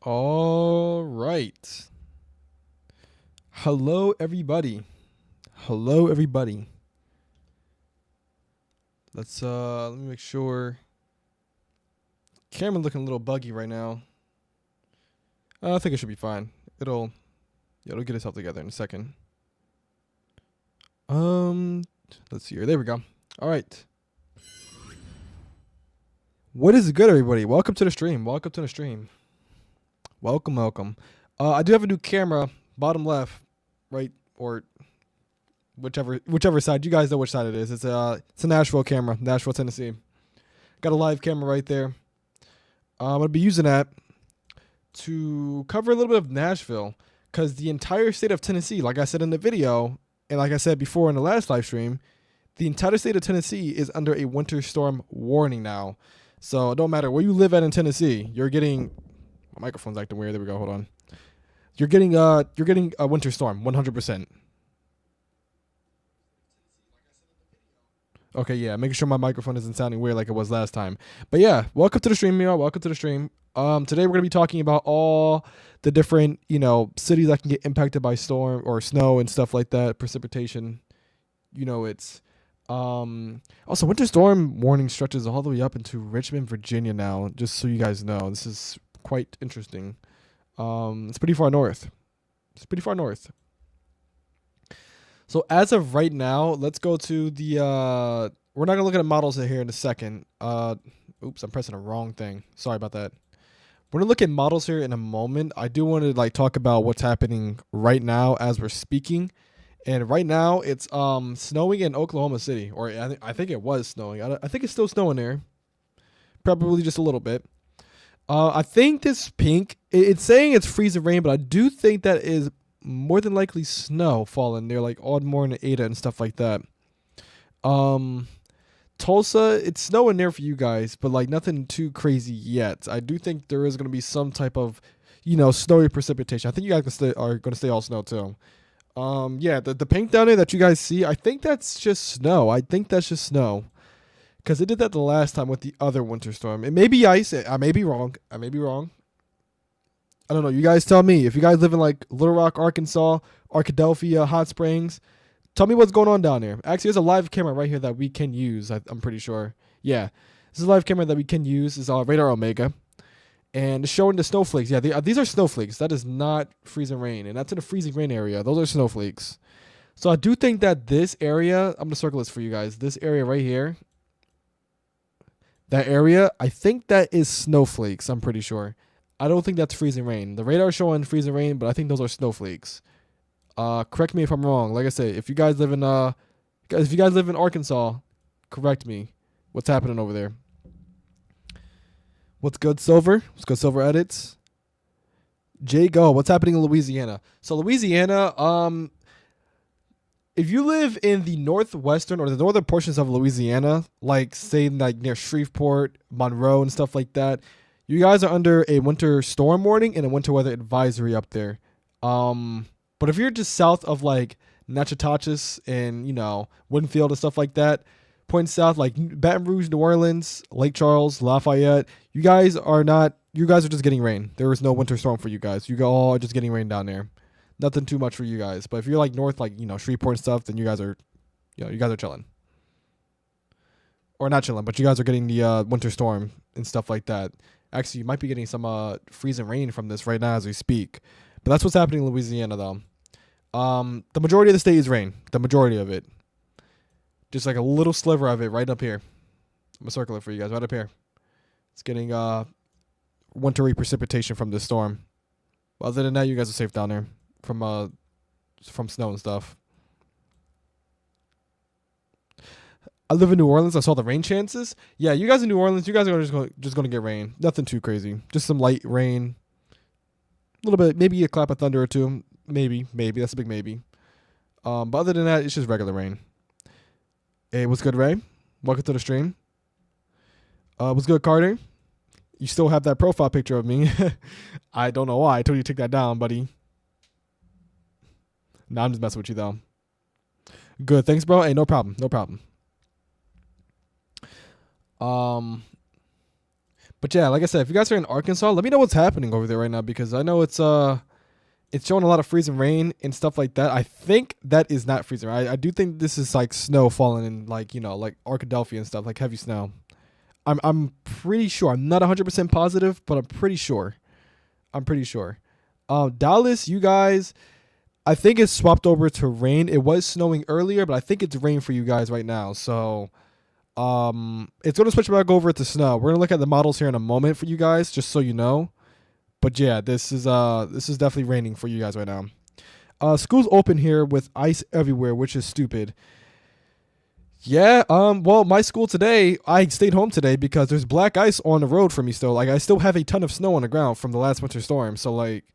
All right. Hello, everybody. Hello, everybody. Let me make sure. Camera looking a little buggy right now. I think it should be fine. It'll, yeah, it'll get itself together in a second. Um, let's see here. There we go. All right. What is good, everybody? Welcome to the stream. Welcome to the stream. Welcome, welcome. I do have a new camera, bottom left, right, or whichever side. You guys know which side it is. It's a Nashville camera, Nashville, Tennessee. Got a live camera right there. I'm gonna be using that to cover a little bit of Nashville, because the entire state of Tennessee, like I said in the video, and like I said before in the last live stream, the entire state of Tennessee is under a winter storm warning now. So it don't matter where you live at in Tennessee, you're getting. My microphone's acting weird. There we go. Hold on. You're getting a winter storm, 100%. Okay, yeah, making sure my microphone isn't sounding weird like it was last time. But yeah, welcome to the stream, y'all. Welcome to the stream. Today we're gonna be talking about all the different, cities that can get impacted by storm or snow and stuff like that, precipitation. It's also winter storm warning stretches all the way up into Richmond, Virginia now. Just so you guys know, this is quite interesting. It's pretty far north. It's pretty far north. So as of right now, let's go to the. We're not gonna look at models here in a second. Oops, I'm pressing the wrong thing. Sorry about that. We're gonna look at models here in a moment. I do want to talk about what's happening right now as we're speaking. And right now it's snowing in Oklahoma City, or I think it was snowing. I think it's still snowing there, probably just a little bit. I think this pink, it's saying it's freezing rain, but I do think that is more than likely snow falling near like Ardmore and Ada and stuff like that. Tulsa, it's snowing there for you guys, but like nothing too crazy yet. I do think there is going to be some type of, snowy precipitation. I think you guys are going to stay all snow too. Yeah, the pink down there that you guys see, I think that's just snow. I think that's just snow. Because it did that the last time with the other winter storm. It may be ice. I may be wrong. I may be wrong. I don't know. You guys tell me. If you guys live in like Little Rock, Arkansas, Arkadelphia, Hot Springs, tell me what's going on down there. Actually, there's a live camera right here that we can use. I'm pretty sure. Yeah, this is a live camera that we can use. This is Radar Omega, and it's showing the snowflakes. Yeah, these are snowflakes. That is not freezing rain, and that's in a freezing rain area. Those are snowflakes. So I do think that this area, I'm gonna circle this for you guys. This area right here, that area, I think that is snowflakes. I'm pretty sure. I don't think that's freezing rain. The radar is showing freezing rain, but I think those are snowflakes. Correct me if I'm wrong. Like I said, if you guys live in Arkansas, correct me. What's happening over there? What's good, Silver? What's good, Silver Edits? Jay Go, what's happening in Louisiana? So Louisiana, if you live in the northwestern or the northern portions of Louisiana, like say like near Shreveport, Monroe, and stuff like that, you guys are under a winter storm warning and a winter weather advisory up there. But if you're just south of like Natchitoches and Winfield and stuff like that, pointing south like Baton Rouge, New Orleans, Lake Charles, Lafayette, you guys are not. You guys are just getting rain. There is no winter storm for you guys. You all are just getting rain down there. Nothing too much for you guys. But if you're like north, like Shreveport and stuff, then you guys are chilling, or not chilling, but you guys are getting the winter storm and stuff like that. Actually, you might be getting some freezing rain from this right now as we speak. But that's what's happening in Louisiana, though. The majority of the state is rain. The majority of it. Just like a little sliver of it right up here. I'm going to circle it for you guys right up here. It's getting wintry precipitation from this storm. But other than that, you guys are safe down there from snow and stuff. I live in New Orleans. I saw the rain chances. Yeah, you guys in New Orleans, you guys are just going to get rain. Nothing too crazy. Just some light rain. A little bit, maybe a clap of thunder or two. Maybe. That's a big maybe. But other than that, it's just regular rain. Hey, what's good, Ray? Welcome to the stream. What's good, Carter? You still have that profile picture of me. I don't know why. I told you to take that down, buddy. Nah, I'm just messing with you, though. Good. Thanks, bro. Hey, no problem. But yeah, like I said, if you guys are in Arkansas, let me know what's happening over there right now because I know it's showing a lot of freezing rain and stuff like that. I think that is not freezing. I do think this is like snow falling in like like Arkadelphia and stuff, like heavy snow. I'm pretty sure. I'm not 100% positive, but I'm pretty sure. I'm pretty sure. Dallas, you guys, I think it's swapped over to rain. It was snowing earlier, but I think it's rain for you guys right now. So it's gonna switch back over to snow. We're gonna look at the models here in a moment for you guys, just so you know. But yeah, this is definitely raining for you guys right now. School's open here with ice everywhere, which is stupid. Yeah, well, my school today, I stayed home today because there's black ice on the road for me still. Like, I still have a ton of snow on the ground from the last winter storm. So, like,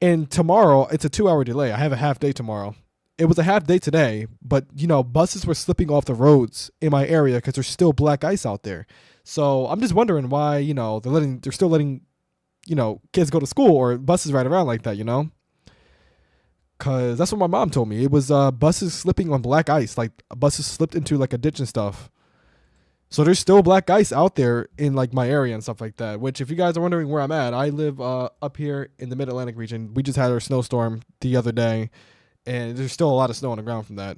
and tomorrow, it's a 2 hour delay. I have a half day tomorrow. It was a half day today, but, buses were slipping off the roads in my area because there's still black ice out there. So, I'm just wondering why, they're still letting, kids go to school or buses ride around like that. Cause that's what my mom told me. It was buses slipping on black ice, like buses slipped into like a ditch and stuff. So there's still black ice out there in like my area and stuff like that. Which, if you guys are wondering where I'm at, I live up here in the Mid Atlantic region. We just had our snowstorm the other day, and there's still a lot of snow on the ground from that.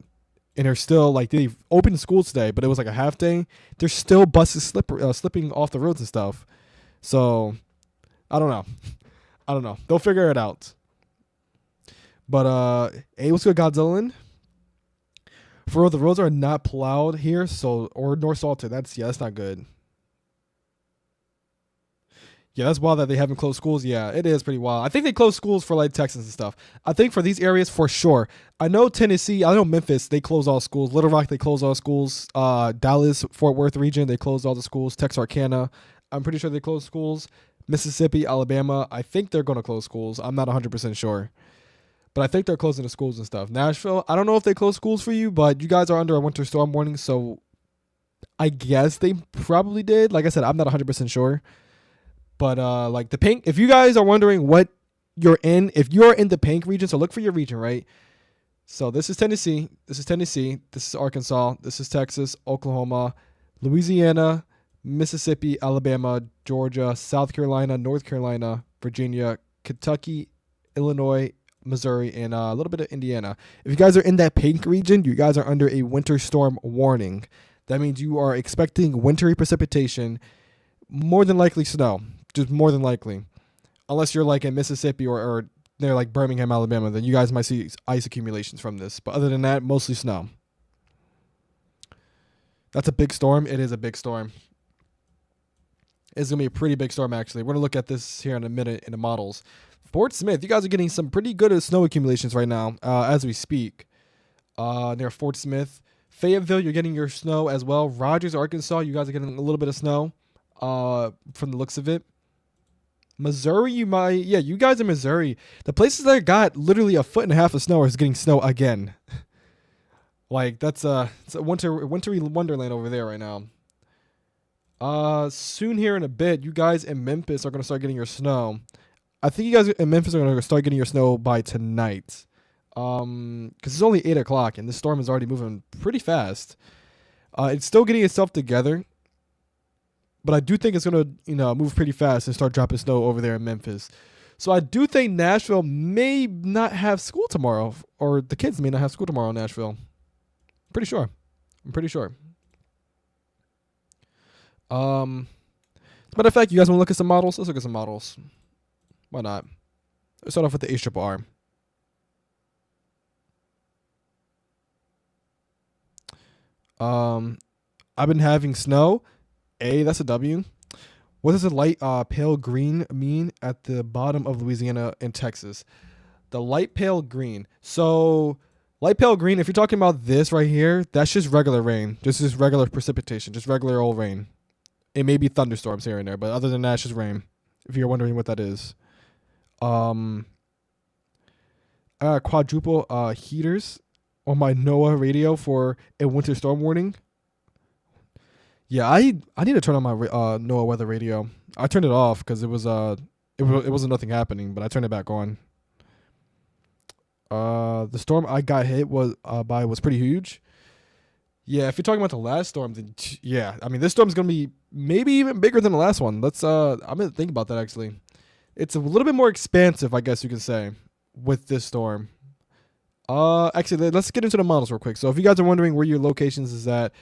And there's still like they opened schools today, but it was like a half day. There's still buses slipping off the roads and stuff. So I don't know. I don't know. They'll figure it out. But hey, what's good, Godzilla? For real, the roads are not plowed here, or nor salted. That's not good. Yeah, that's wild that they haven't closed schools. Yeah, it is pretty wild. I think they closed schools for like Texas and stuff. I think for these areas for sure. I know Tennessee, I know Memphis, they closed all schools. Little Rock, they closed all schools. Dallas, Fort Worth region, they closed all the schools. Texarkana, I'm pretty sure they closed schools. Mississippi, Alabama, I think they're going to close schools. I'm not 100% sure. But I think they're closing the schools and stuff. Nashville, I don't know if they close schools for you, but you guys are under a winter storm warning, so I guess they probably did. Like I said, I'm not 100% sure. But like the pink, if you guys are wondering what you're in, if you're in the pink region, so look for your region, right? So this is Tennessee. This is Arkansas. This is Texas, Oklahoma, Louisiana, Mississippi, Alabama, Georgia, South Carolina, North Carolina, Virginia, Kentucky, Illinois, Missouri, and a little bit of Indiana. If you guys are in that pink region, you guys are under a winter storm warning. That means you are expecting wintry precipitation, more than likely snow, just more than likely. Unless you're like in Mississippi or near like Birmingham, Alabama, then you guys might see ice accumulations from this. But other than that, mostly snow. That's a big storm. It is a big storm. It's going to be a pretty big storm, actually. We're going to look at this here in a minute in the models. Fort Smith, you guys are getting some pretty good snow accumulations right now as we speak. Near Fort Smith. Fayetteville, you're getting your snow as well. Rogers, Arkansas, you guys are getting a little bit of snow from the looks of it. Missouri, you guys in Missouri. The places that got literally 1.5 feet of snow is getting snow again. Like, it's a wintry wonderland over there right now. Soon here in a bit, you guys in Memphis are going to start getting your snow. I think you guys in Memphis are going to start getting your snow by tonight. Because it's only 8 o'clock and this storm is already moving pretty fast. It's still getting itself together. But I do think it's going to, move pretty fast and start dropping snow over there in Memphis. So I do think Nashville may not have school tomorrow. Or the kids may not have school tomorrow in Nashville. Pretty sure. I'm pretty sure. As a matter of fact, you guys want to look at some models? Let's look at some models. Why not? Let's start off with the HRR. I've been having snow. That's a W. What does the light pale green mean at the bottom of Louisiana and Texas? The light pale green. So light pale green, if you're talking about this right here, that's just regular rain. Just regular precipitation. Just regular old rain. It may be thunderstorms here and there, but other than that, it's just rain. If you're wondering what that is. Quadruple heaters on my NOAA radio for a winter storm warning. Yeah, I need to turn on my NOAA weather radio. I turned it off because it wasn't nothing happening, but I turned it back on. The storm I got hit was pretty huge. Yeah, if you're talking about the last storm, then yeah, I mean this storm's gonna be maybe even bigger than the last one. I'm gonna think about that actually. It's a little bit more expansive, I guess you could say, with this storm. Actually, let's get into the models real quick. So if you guys are wondering where your locations is at,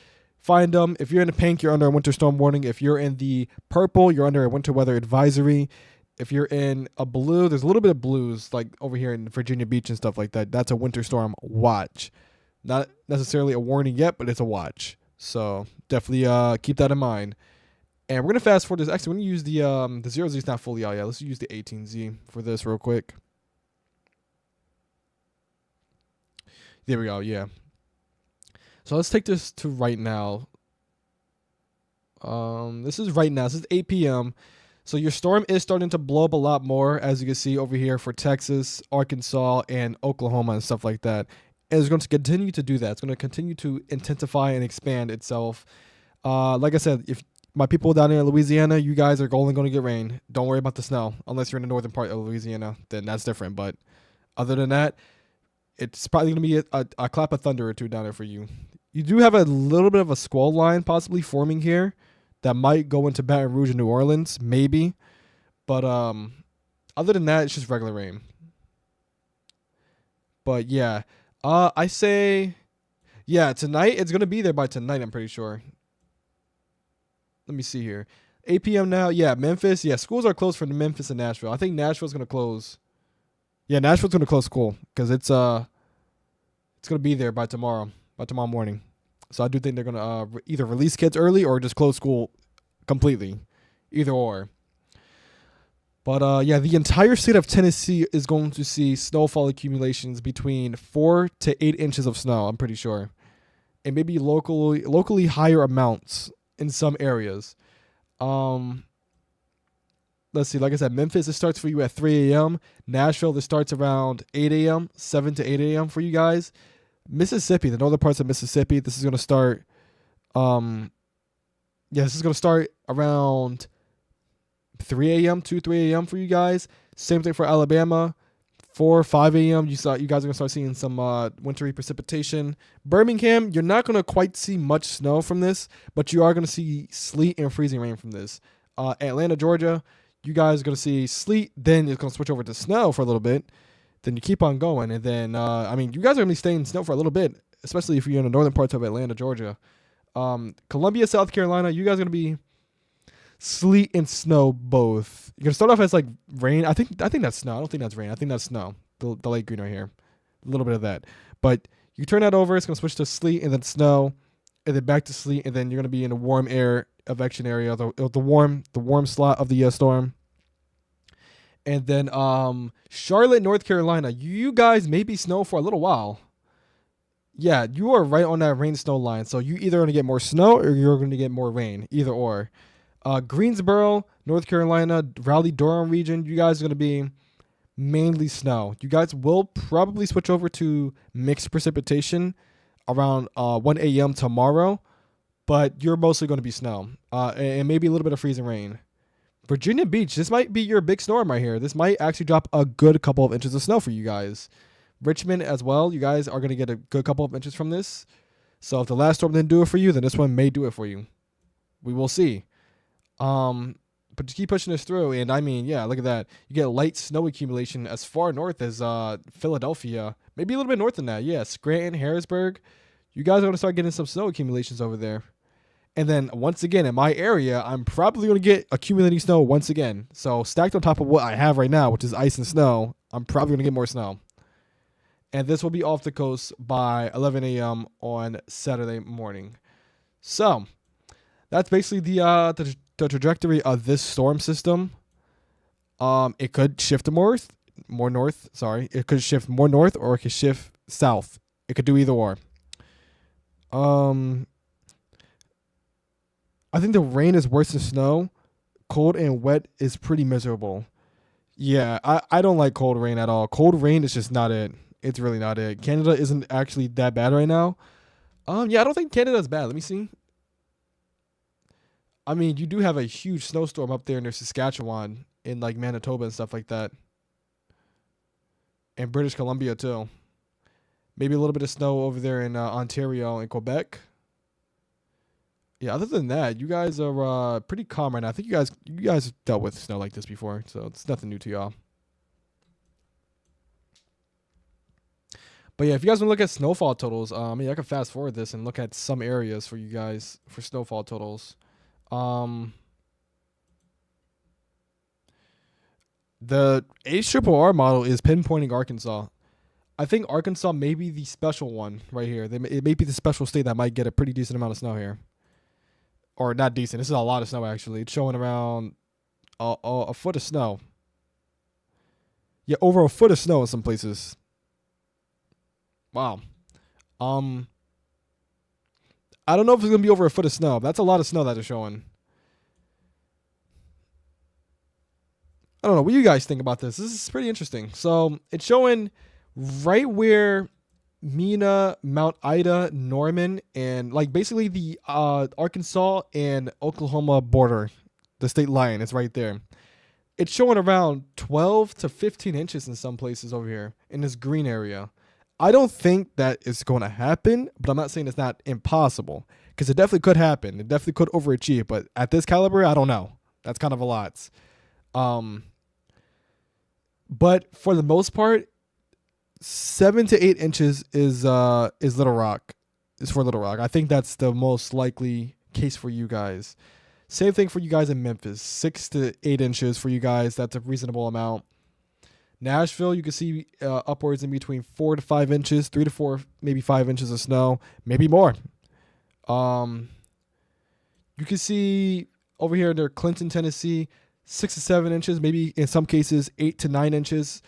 find them. If you're in the pink, you're under a winter storm warning. If you're in the purple, you're under a winter weather advisory. If you're in a blue, there's a little bit of blues, like over here in Virginia Beach and stuff like that. That's a winter storm watch. Not necessarily a warning yet, but it's a watch. So definitely keep that in mind. And we're gonna fast forward this. Actually, we're gonna use the 0Z is not fully out yet. Let's use the 18Z for this real quick. There we go. Yeah. So let's take this to right now. This is right now. This is 8 p.m. So your storm is starting to blow up a lot more, as you can see over here for Texas, Arkansas, and Oklahoma and stuff like that. And it's going to continue to do that. It's going to continue to intensify and expand itself. Like I said, if my people down there in Louisiana, you guys are only going to get rain. Don't worry about the snow. Unless you're in the northern part of Louisiana, then that's different. But other than that, it's probably going to be a clap of thunder or two down there for you. You do have a little bit of a squall line possibly forming here that might go into Baton Rouge and New Orleans, maybe. But other than that, it's just regular rain. But yeah, I say, yeah, tonight it's gonna be there by tonight. I'm pretty sure. Let me see here. 8 p.m. now. Yeah, Memphis. Yeah, schools are closed for Memphis and Nashville. I think Nashville's gonna close. Yeah, Nashville's gonna close school because it's gonna be there by tomorrow morning. So I do think they're gonna either release kids early or just close school completely, either or. But yeah, the entire state of Tennessee is going to see snowfall accumulations between 4 to 8 inches of snow. I'm pretty sure, and maybe locally higher amounts in some areas. Let's see. Like I said, Memphis, it starts for you at 3 a.m. Nashville, this starts around 8 a.m., 7 to 8 a.m. for you guys. Mississippi, the northern parts of Mississippi, this is going to start. This is going to start around 3 a.m., 3 a.m. for you guys. Same thing for Alabama. 5 a.m. You guys are going to start seeing some wintry precipitation. Birmingham, you're not going to quite see much snow from this, but you are going to see sleet and freezing rain from this. Atlanta, Georgia, you guys are going to see sleet. Then it's going to switch over to snow for a little bit. Then you keep on going. And then, you guys are going to be staying in snow for a little bit, especially if you're in the northern parts of Atlanta, Georgia. Columbia, South Carolina, you guys are going to be sleet and snow both. You're going to start off as like rain. I think that's snow. I don't think that's rain. I think that's snow. The light green right here. A little bit of that. But you turn that over, it's going to switch to sleet and then snow and then back to sleet. And then you're going to be in a warm air advection area, the warm slot of the storm. And then Charlotte, North Carolina, you guys may be snow for a little while. Yeah, you are right on that rain snow line. So you either going to get more snow or you're going to get more rain, either or. Greensboro, North Carolina, Raleigh-Durham region, you guys are going to be mainly snow. You guys will probably switch over to mixed precipitation around 1 a.m. tomorrow, but you're mostly going to be snow and maybe a little bit of freezing rain. Virginia Beach, this might be your big storm right here. This might actually drop a good couple of inches of snow for you guys. Richmond as well, you guys are going to get a good couple of inches from this. So if the last storm didn't do it for you, then this one may do it for you. We will see. But just keep pushing this through. And I mean, yeah, look at that. You get light snow accumulation as far north as Philadelphia. Maybe a little bit north than that. Yeah, Scranton, Harrisburg. You guys are going to start getting some snow accumulations over there. And then once again, in my area, I'm probably going to get accumulating snow once again. So stacked on top of what I have right now, which is ice and snow, I'm probably going to get more snow. And this will be off the coast by 11 a.m. on Saturday morning. So that's basically the trajectory of this storm system. It could shift more north. Sorry, it could shift more north or it could shift south. It could do either or. I think the rain is worse than snow. Cold and wet is pretty miserable. Yeah, I don't like cold rain at all. Cold rain is just not it. It's really not it. Canada isn't actually that bad right now. Yeah, I don't think Canada's bad. Let me see. I mean, you do have a huge snowstorm up there near Saskatchewan, in like Manitoba and stuff like that. And British Columbia too. Maybe a little bit of snow over there in Ontario and Quebec. Yeah, other than that, you guys are pretty calm right now. I think you guys dealt with snow like this before, so it's nothing new to y'all. But yeah, if you guys want to look at snowfall totals, I mean, I can fast forward this and look at some areas for you guys for snowfall totals. Um, the HRRR model is pinpointing Arkansas. I think Arkansas may be the special one right here. It may be the special state that might get a pretty decent amount of snow here, or not decent. This is a lot of snow actually. It's showing around a foot of snow. Yeah, over a foot of snow in some places. Wow. Um, I don't know if it's gonna be over a foot of snow. That's a lot of snow that they're showing. I don't know. What do you guys think about this? This is pretty interesting. So it's showing right where Mina, Mount Ida, Norman, and like basically the Arkansas and Oklahoma border, the state line is right there. It's showing around 12 to 15 inches in some places over here in this green area. I don't think that is going to happen, but I'm not saying it's not impossible because it definitely could happen. It definitely could overachieve, but at this caliber, I don't know. That's kind of a lot. Um, but for the most part, 7 to 8 inches is Little Rock. Is for Little Rock. I think that's the most likely case for you guys. Same thing for you guys in Memphis. 6 to 8 inches for you guys. That's a reasonable amount. Nashville, you can see upwards in between 4 to 5 inches, 3 to 4, maybe 5 inches of snow, maybe more. Um, you can see over here near Clinton, Tennessee, 6 to 7 inches, maybe in some cases 8 to 9 inches.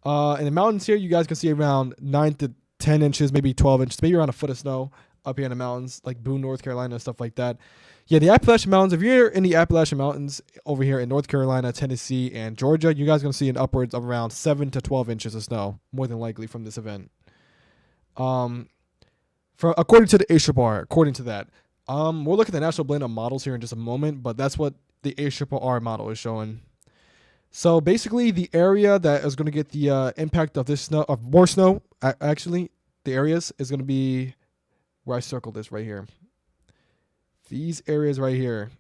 In the mountains here, you guys can see around 9 to 10 inches, maybe 12 inches, maybe around a foot of snow up here in the mountains, like Boone, North Carolina, stuff like that. Yeah, the Appalachian Mountains, if you're in the Appalachian Mountains over here in North Carolina, Tennessee, and Georgia, you guys are going to see an upwards of around 7 to 12 inches of snow, more than likely from this event. According to the HRRR, according to that. We'll look at the National Blend of models here in just a moment, but that's what the HRRR model is showing. So basically, the area that is going to get the impact of this snow, of more snow, actually, the areas is going to be where I circled this right here. These areas right here.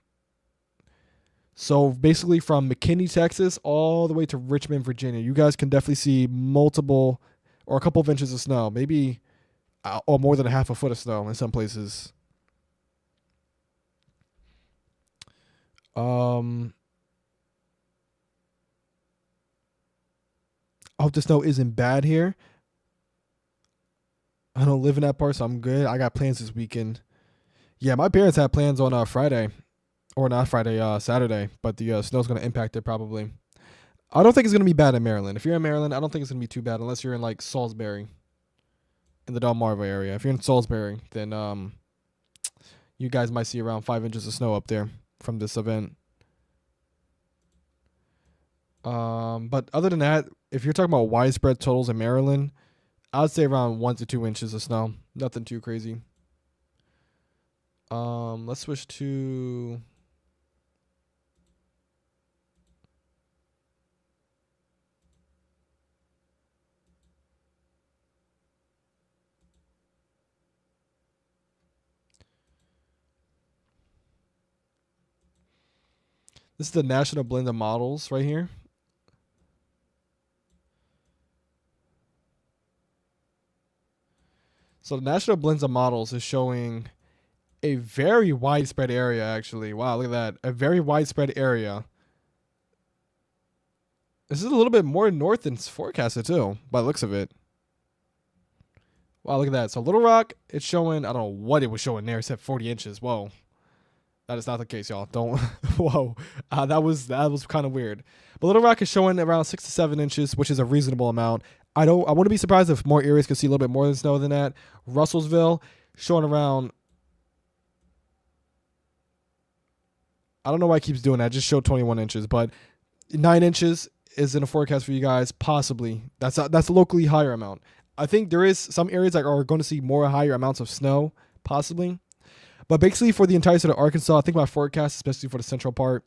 So basically from McKinney, Texas, all the way to Richmond, Virginia, you guys can definitely see multiple or a couple of inches of snow, maybe or more than a half a foot of snow in some places. I hope the snow isn't bad here. I don't live in that part, so I'm good. I got plans this weekend. Yeah, my parents had plans on Friday, or not Friday, Saturday, but the snow's going to impact it probably. I don't think it's going to be bad in Maryland. If you're in Maryland, I don't think it's going to be too bad unless you're in like Salisbury, in the Delmarva area. If you're in Salisbury, then you guys might see around 5 inches of snow up there from this event. But other than that, if you're talking about widespread totals in Maryland, I'd say around 1 to 2 inches of snow. Nothing too crazy. Let's switch to this is the National Blend of Models right here. So the National Blends of Models is showing a very widespread area, actually. Wow, look at that. A very widespread area. This is a little bit more north than forecasted, too, by the looks of it. Wow, look at that. So Little Rock, it's showing, I don't know what it was showing there, except 40 inches. Whoa. That is not the case, y'all. Don't. Whoa. That was kind of weird. But Little Rock is showing around 6 to 7 inches, which is a reasonable amount. I wouldn't be surprised if more areas could see a little bit more than snow than that. Russellsville showing around, I don't know why it keeps doing that. Just showed 21 inches, but 9 inches is in a forecast for you guys. Possibly. That's a locally higher amount. I think there is some areas that are going to see more higher amounts of snow, possibly. But basically for the entire state of Arkansas, I think my forecast, especially for the central part,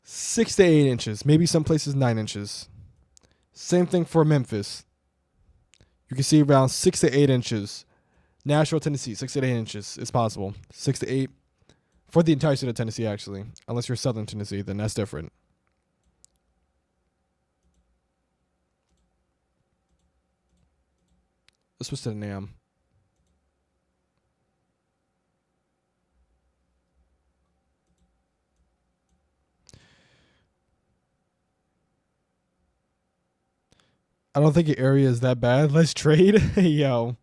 6 to 8 inches. Maybe some places 9 inches. Same thing for Memphis. You can see around 6 to 8 inches. Nashville, Tennessee, 6 to 8 inches. It's possible. 6 to 8 for the entire state of Tennessee, actually. Unless you're Southern Tennessee, then that's different. Let's switch to the NAM. I don't think your area is that bad. Let's trade. Yo,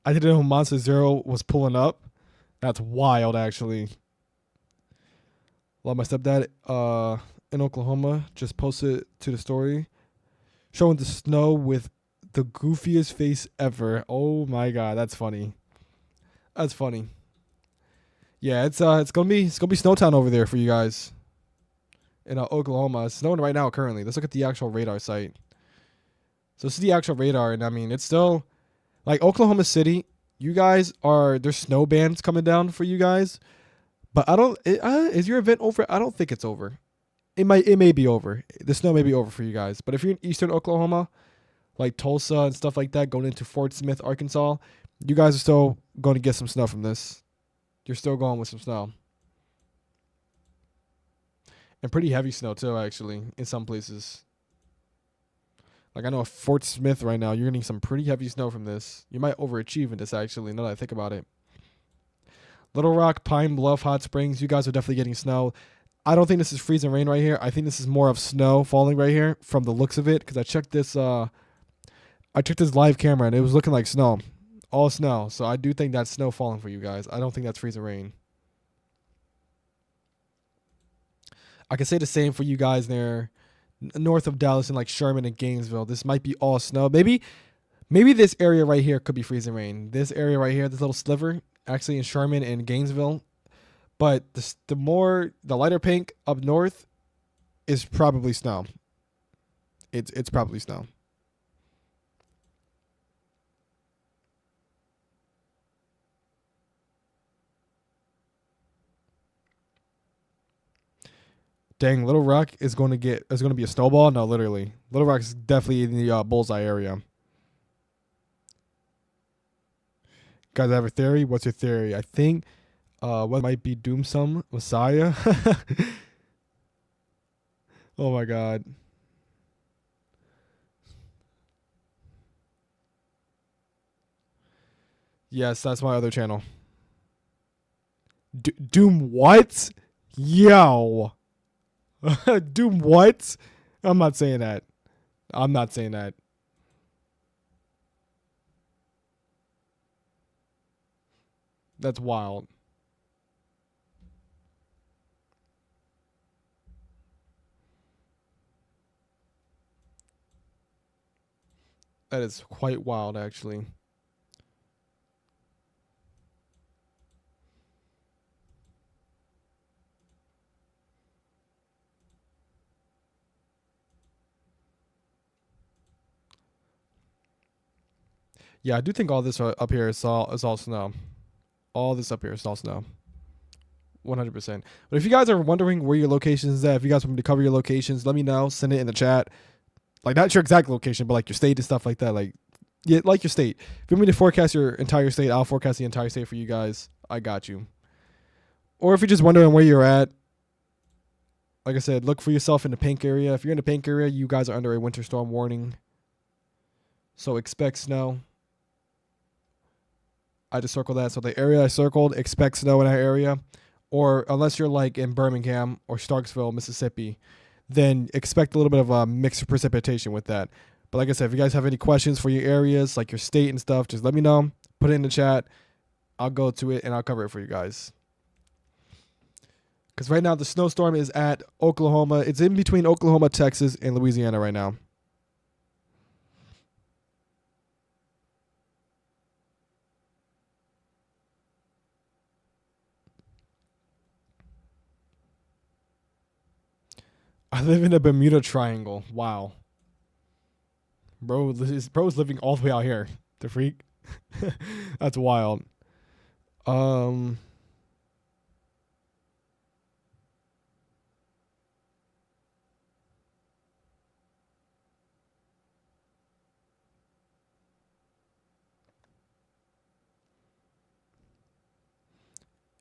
I didn't know Monster Zero was pulling up. That's wild, actually. Well, my stepdad in Oklahoma just posted to the story showing the snow with the goofiest face ever. Oh my god, that's funny. That's funny. Yeah, it's gonna be Snowtown over there for you guys in Oklahoma. It's snowing right now currently. Let's look at the actual radar site. So this is the actual radar, and I mean it's still like Oklahoma City. You guys are there's snow bands coming down for you guys, but I don't. Is your event over? I don't think it's over. It may be over. The snow may be over for you guys. But if you're in eastern Oklahoma, like Tulsa and stuff like that, going into Fort Smith, Arkansas, you guys are still going to get some snow from this. You're still going with some snow. And pretty heavy snow too, actually, in some places. Like I know Fort Smith right now, you're getting some pretty heavy snow from this. You might overachieve in this actually, now that I think about it. Little Rock, Pine Bluff, Hot Springs, you guys are definitely getting snow. I don't think this is freezing rain right here. I think this is more of snow falling right here from the looks of it. Because I checked this live camera and it was looking like snow. All snow. So I do think that's snow falling for you guys. I don't think that's freezing rain. I can say the same for you guys there north of Dallas and like Sherman and Gainesville. This might be all snow. Maybe this area right here could be freezing rain. This area right here, this little sliver, actually in Sherman and Gainesville. But the lighter pink up north is probably snow. It's probably snow. Dang, Little Rock is going to be a snowball. No, literally, Little Rock is definitely in the bullseye area. Guys, I have a theory. What's your theory? I think what might be Doomsome Messiah. Oh my god. Yes, that's my other channel. Doom what? Yo. Doom what? I'm not saying that. I'm not saying that. That's wild. That is quite wild, actually. Yeah, I do think all this up here is all snow. All this up here is all snow. 100%. But if you guys are wondering where your location is at, if you guys want me to cover your locations, let me know. Send it in the chat. Like not your exact location, but like your state and stuff like that. Like, yeah, like your state. If you want me to forecast your entire state, I'll forecast the entire state for you guys. I got you. Or if you're just wondering where you're at, like I said, look for yourself in the pink area. If you're in the pink area, you guys are under a winter storm warning. So expect snow. I just circled that. So the area I circled, expect snow in that area. Or unless you're like in Birmingham or Starksville, Mississippi, then expect a little bit of a mix of precipitation with that. But like I said, if you guys have any questions for your areas, like your state and stuff, just let me know. Put it in the chat. I'll go to it and I'll cover it for you guys. Because right now the snowstorm is at Oklahoma. It's in between Oklahoma, Texas, and Louisiana right now. I live in the Bermuda Triangle. Wow. Bro's living all the way out here. The freak. That's wild. Um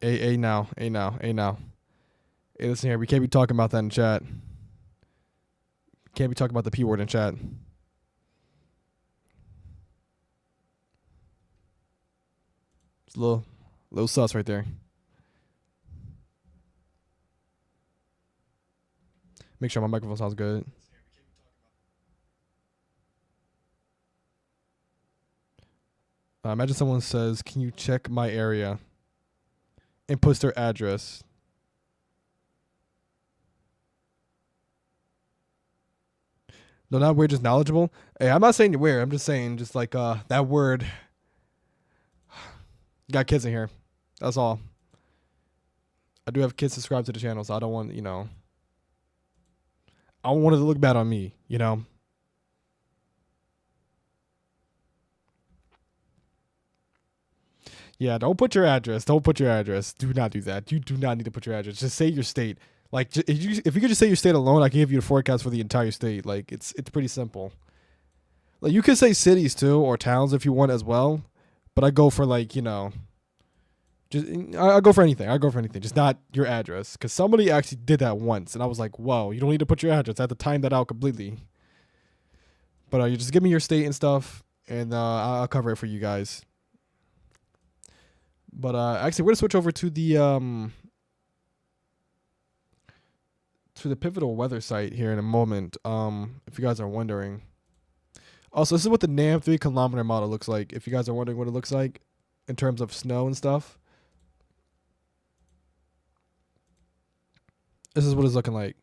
A now. Hey, listen here. We can't be talking about that in chat. Can't be talking about the P word in chat. It's a little sus right there. Make sure my microphone sounds good. Imagine someone says, "Can you check my area?" and puts their address. No, not weird, just knowledgeable. Hey, I'm not saying you're weird. I'm just saying, just like that word. Got kids in here. That's all. I do have kids subscribed to the channel, so I don't want I don't want it to look bad on me. Yeah, don't put your address. Don't put your address. Do not do that. You do not need to put your address. Just say your state. Like, if you could just say your state alone, I can give you the forecast for the entire state. Like, it's pretty simple. Like, you could say cities too or towns if you want as well, but I go for just I go for anything. I go for anything. Just not your address, because somebody actually did that once, and I was like, whoa, you don't need to put your address. I had to time that out completely. But you just give me your state and stuff, and I'll cover it for you guys. But actually, we're gonna switch over to the pivotal weather site here in a moment. If you guys are wondering. Also, this is what the NAM 3 kilometer model looks like. If you guys are wondering what it looks like in terms of snow and stuff, this is what it's looking like.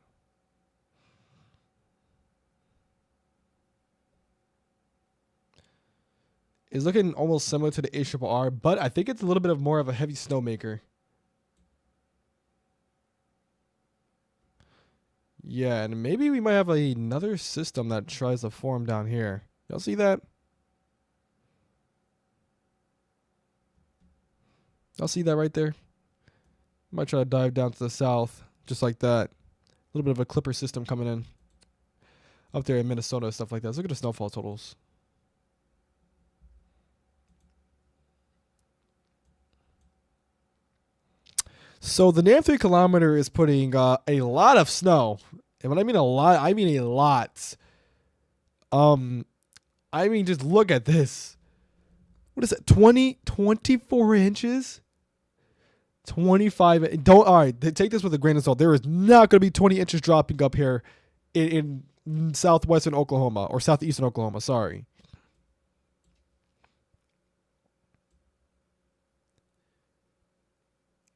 It's looking almost similar to the ARRR, but I think it's a little bit of more of a heavy snowmaker. Yeah, and maybe we might have another system that tries to form down here. Y'all see that? Y'all see that right there? Might try to dive down to the south, just like that. A little bit of a clipper system coming in. Up there in Minnesota, stuff like that. Let's look at the snowfall totals. So the NAM 3 kilometer is putting a lot of snow. And when I mean a lot, I mean a lot. I mean, just look at this. What is it? 24 inches? 25. Don't, all right, take this with a grain of salt. There is not going to be 20 inches dropping up here in southwestern Oklahoma or southeastern Oklahoma. Sorry.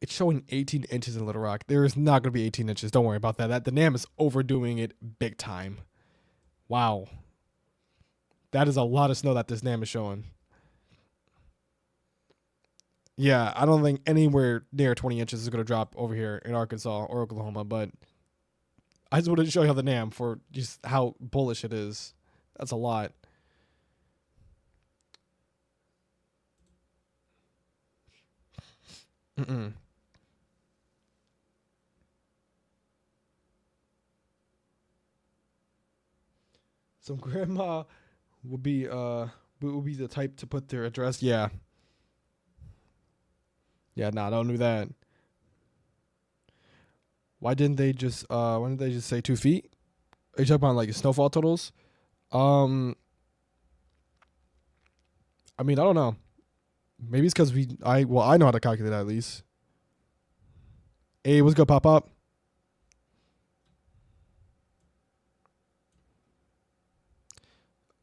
It's showing 18 inches in Little Rock. There is not going to be 18 inches. Don't worry about that. The NAM is overdoing it big time. Wow. That is a lot of snow that this NAM is showing. Yeah, I don't think anywhere near 20 inches is going to drop over here in Arkansas or Oklahoma, but I just wanted to show you how the NAM for just how bullish it is. That's a lot. Mm-mm. So grandma would be the type to put their address. Yeah. Yeah, nah, don't do that. Why didn't they just say 2 feet? Are you talking about like snowfall totals? Um I mean, I don't know. Maybe it's because I know how to calculate that at least. Hey, what's good, pop up?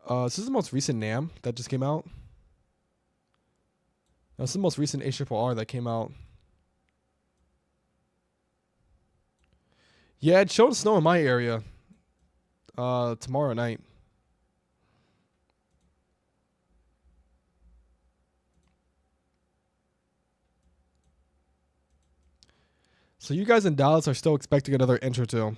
This is the most recent NAM that just came out. This is the most recent ARRR that came out. Yeah, it showed snow in my area. Tomorrow night. So you guys in Dallas are still expecting another inch or two.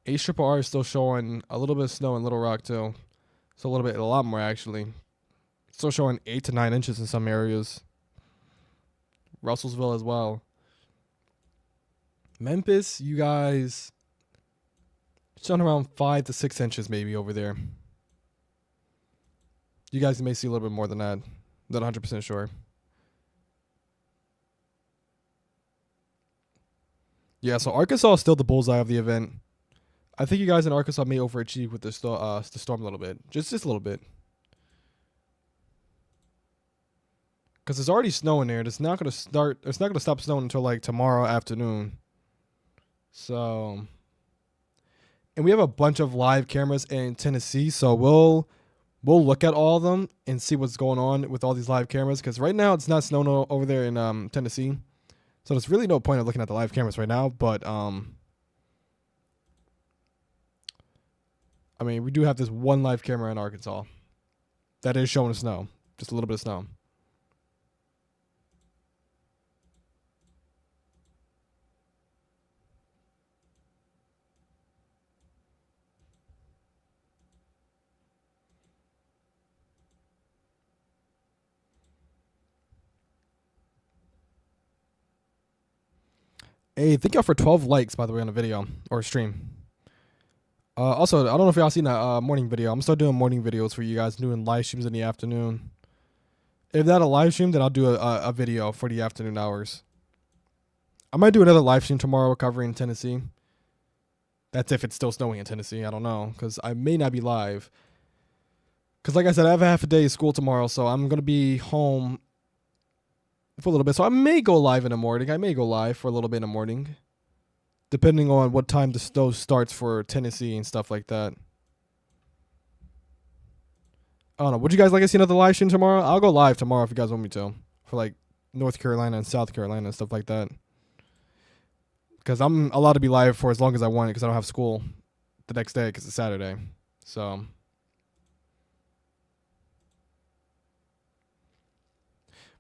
ARRR is still showing a little bit of snow in Little Rock too. So a lot more actually. Still showing 8 to 9 inches in some areas. Russellsville as well. Memphis, you guys, it's on around 5 to 6 inches maybe over there. You guys may see a little bit more than that. Not 100% sure. Yeah, so Arkansas is still the bullseye of the event. I think you guys in Arkansas may overachieve with the storm a little bit, just a little bit, because it's already snowing there. It's not gonna start. It's not gonna stop snowing until like tomorrow afternoon. So, and we have a bunch of live cameras in Tennessee, so we'll look at all of them and see what's going on with all these live cameras. Because right now it's not snowing over there in Tennessee, so there's really no point of looking at the live cameras right now. But I mean, we do have this one live camera in Arkansas that is showing snow, just a little bit of snow. Hey, thank y'all for 12 likes, by the way, on the video or stream. Also, I don't know if y'all seen that morning video. I'm gonna start doing morning videos for you guys, doing live streams in the afternoon. If not a live stream, then I'll do a video for the afternoon hours. I might do another live stream tomorrow covering Tennessee. That's if it's still snowing in Tennessee. I don't know, because I may not be live. Because like I said, I have a half a day of school tomorrow, so I'm going to be home for a little bit. So I may go live in the morning. I may go live for a little bit in the morning, depending on what time the snow starts for Tennessee and stuff like that. I don't know. Would you guys like to see another live stream tomorrow? I'll go live tomorrow if you guys want me to, for like North Carolina and South Carolina and stuff like that. Because I'm allowed to be live for as long as I want it because I don't have school the next day because it's Saturday. So,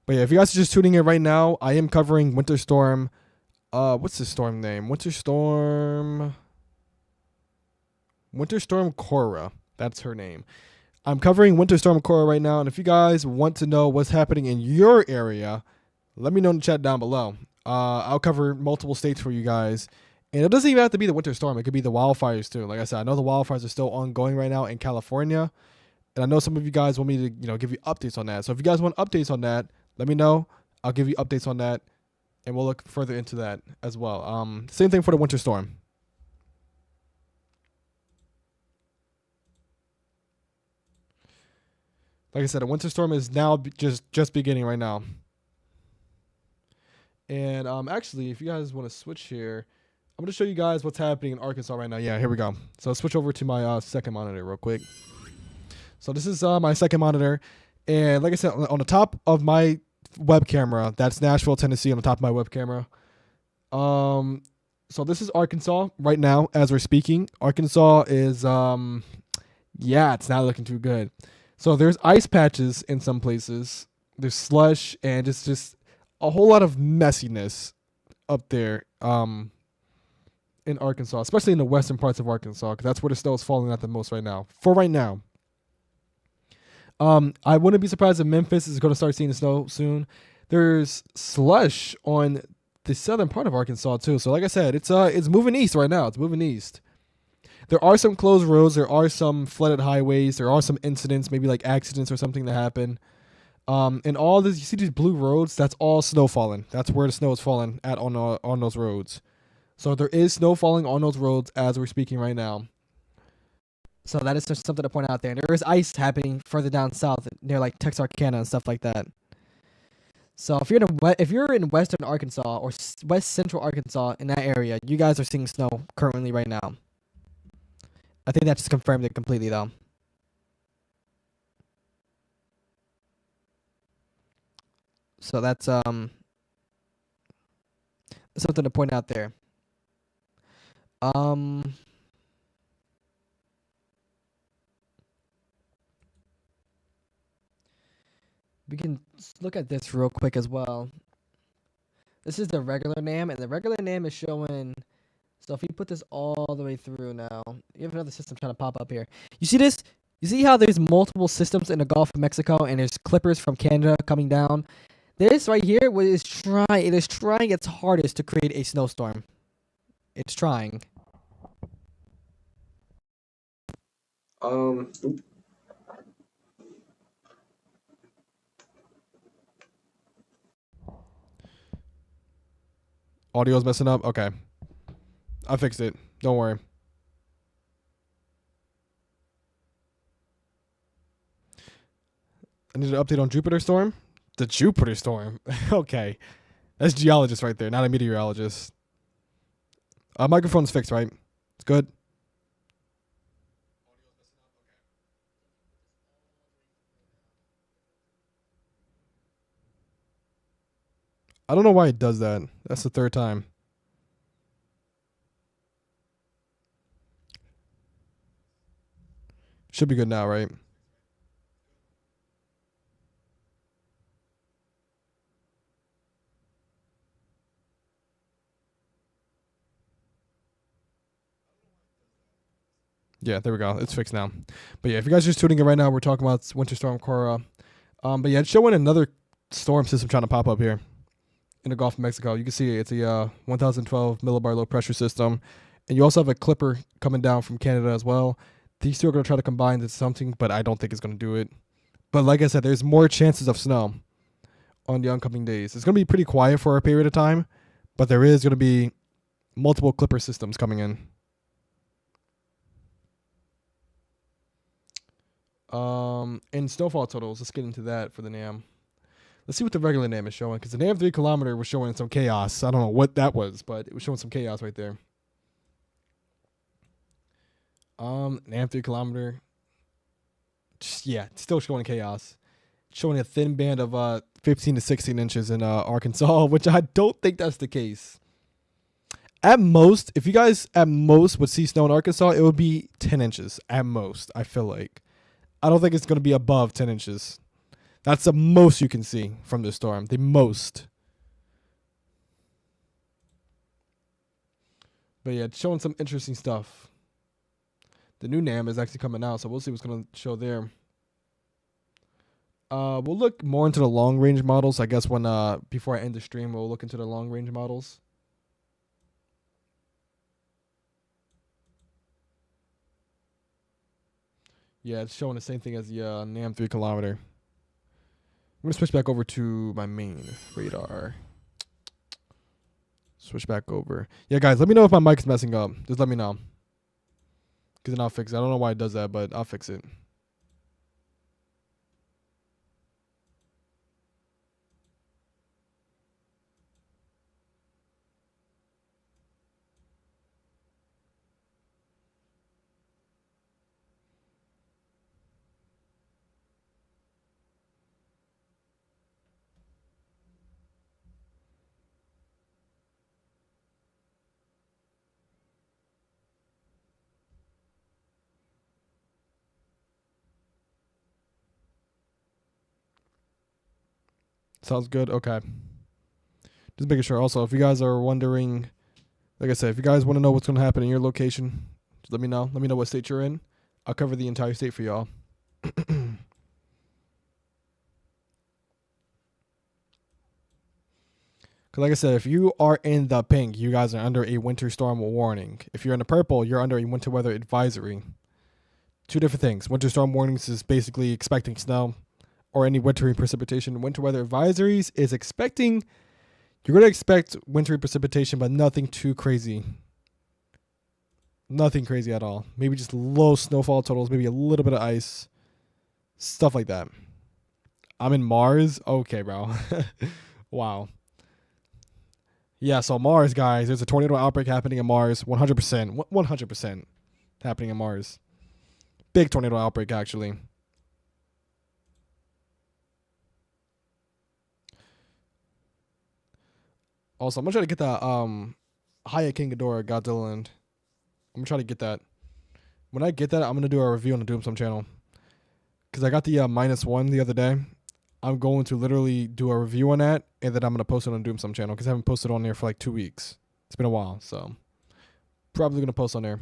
but yeah, if you guys are just tuning in right now, I am covering Winter Storm. What's the storm name? Winter Storm Cora. That's her name. I'm covering Winter Storm Cora right now, and if you guys want to know what's happening in your area, let me know in the chat down below. I'll cover multiple states for you guys, and it doesn't even have to be the winter storm. It could be the wildfires too. Like I said, I know the wildfires are still ongoing right now in California, and I know some of you guys want me to, give you updates on that. So if you guys want updates on that, let me know. I'll give you updates on that, and we'll look further into that as well. Same thing for the winter storm. Like I said, the winter storm is now just beginning right now. And actually, if you guys want to switch here, I'm going to show you guys what's happening in Arkansas right now. Yeah, here we go. So let's switch over to my second monitor real quick. So this is my second monitor. And like I said, on the top of my web camera, that's Nashville, Tennessee on the top of my web camera. So this is Arkansas right now as we're speaking. Arkansas is, yeah, it's not looking too good. So there's ice patches in some places. There's slush, and it's just a whole lot of messiness up there in Arkansas, especially in the western parts of Arkansas, because that's where the snow is falling at the most right now. For right now. I wouldn't be surprised if Memphis is going to start seeing the snow soon. There's slush on the southern part of Arkansas too. So like I said, it's moving east right now. It's moving east. There are some closed roads. There are some flooded highways. There are some incidents, maybe like accidents or something that happen. And all this, you see these blue roads, that's all snow falling. That's where the snow is falling at on those roads. So there is snow falling on those roads as we're speaking right now. So that is just something to point out there. And there is ice happening further down south near like Texarkana and stuff like that. So if you're in western Arkansas or west central Arkansas in that area, you guys are seeing snow currently right now. I think that just confirmed it completely though. So that's something to point out there. We can look at this real quick as well. This is the regular NAM, and the regular NAM is showing. So if you put this all the way through now, you have another system trying to pop up here. You see this? You see how there's multiple systems in the Gulf of Mexico, and there's clippers from Canada coming down? This right here is trying its hardest to create a snowstorm. It's trying. Um, Audio's messing up. Okay, I fixed it. Don't worry. I need an update on Jupiter storm. The Jupiter storm. Okay, that's geologist right there, not a meteorologist. Microphone's fixed, right? It's good. I don't know why it does that. That's the third time. Should be good now, right? Yeah, there we go. It's fixed now. But yeah, if you guys are just tuning in right now, we're talking about Winter Storm Cora. But yeah, it's showing another storm system trying to pop up here in the Gulf of Mexico. You can see it's a 1012 millibar low pressure system. And you also have a clipper coming down from Canada as well. These two are going to try to combine into something, but I don't think it's going to do it. But like I said, there's more chances of snow on the oncoming days. It's going to be pretty quiet for a period of time, but there is going to be multiple clipper systems coming in. And snowfall totals. Let's get into that for the NAM. Let's see what the regular NAM is showing, because the NAM 3 kilometer was showing some chaos. I don't know what that was, but it was showing some chaos right there. NAM 3 kilometer. Yeah, still showing chaos. Showing a thin band of 15 to 16 inches in Arkansas, which I don't think that's the case. At most, if you guys at most would see snow in Arkansas, it would be 10 inches at most, I feel like. I don't think it's going to be above 10 inches. That's the most you can see from this storm. The most. But yeah, it's showing some interesting stuff. The new NAM is actually coming out, so we'll see what's going to show there. We'll look more into the long range models. I guess when before I end the stream, we'll look into the long range models. Yeah, it's showing the same thing as the NAM 3 kilometer. I'm going to switch back over to my main radar. Switch back over. Yeah, guys, let me know if my mic is messing up. Just let me know. Because then I'll fix it. I don't know why it does that, but I'll fix it. Sounds good? Okay. Just making sure. Also, if you guys are wondering, like I said, if you guys want to know what's going to happen in your location, just let me know. Let me know what state you're in. I'll cover the entire state for y'all. Because like I said, if you are in the pink, you guys are under a winter storm warning. If you're in the purple, you're under a winter weather advisory. Two different things. Winter storm warnings is basically expecting snow or any wintry precipitation. Winter weather advisories is expecting, you're going to expect wintry precipitation, but nothing too crazy. Nothing crazy at all. Maybe just low snowfall totals, maybe a little bit of ice. Stuff like that. I'm in Mars? Okay, bro. Wow. Yeah, so Mars, guys, there's a tornado outbreak happening in Mars. 100%. 100% happening in Mars. Big tornado outbreak, actually. Also, I'm going to try to get that Haya King Ghidorah Godzilla Land. I'm going to try to get that. When I get that, I'm going to do a review on the Doomsome channel. Because I got the -1 the other day. I'm going to literally do a review on that, and then I'm going to post it on the Doomsome channel, because I haven't posted on there for like 2 weeks. It's been a while, so probably going to post on there.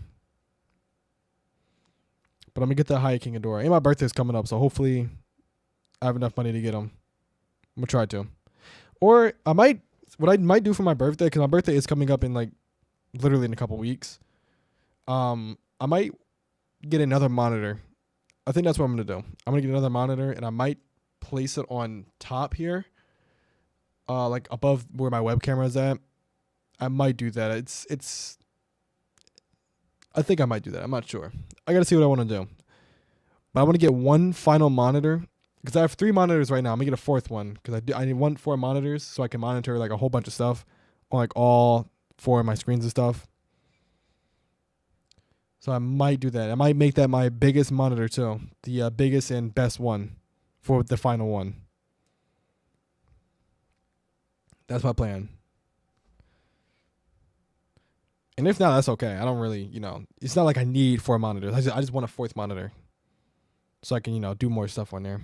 But I'm going to get that Haya King Ghidorah. And my birthday's coming up, so hopefully I have enough money to get them. I'm going to try to. Or I might, what I might do for my birthday, because my birthday is coming up in like literally in a couple weeks. I might get another monitor. I think that's what I'm gonna do. I'm gonna get another monitor, and I might place it on top here, like above where my web camera is at. I might do that. It's. I think I might do that. I'm not sure. I gotta see what I want to do. But I want to get one final monitor because I have 3 monitors right now. I'm gonna get a 4th one because I need 4 monitors so I can monitor like a whole bunch of stuff on like all 4 of my screens and stuff. So I might do that. I might make that my biggest monitor too, the biggest and best one for the final one. That's my plan. And if not, that's okay. I don't really, it's not like I need 4 monitors. I just want a 4th monitor so I can, do more stuff on there.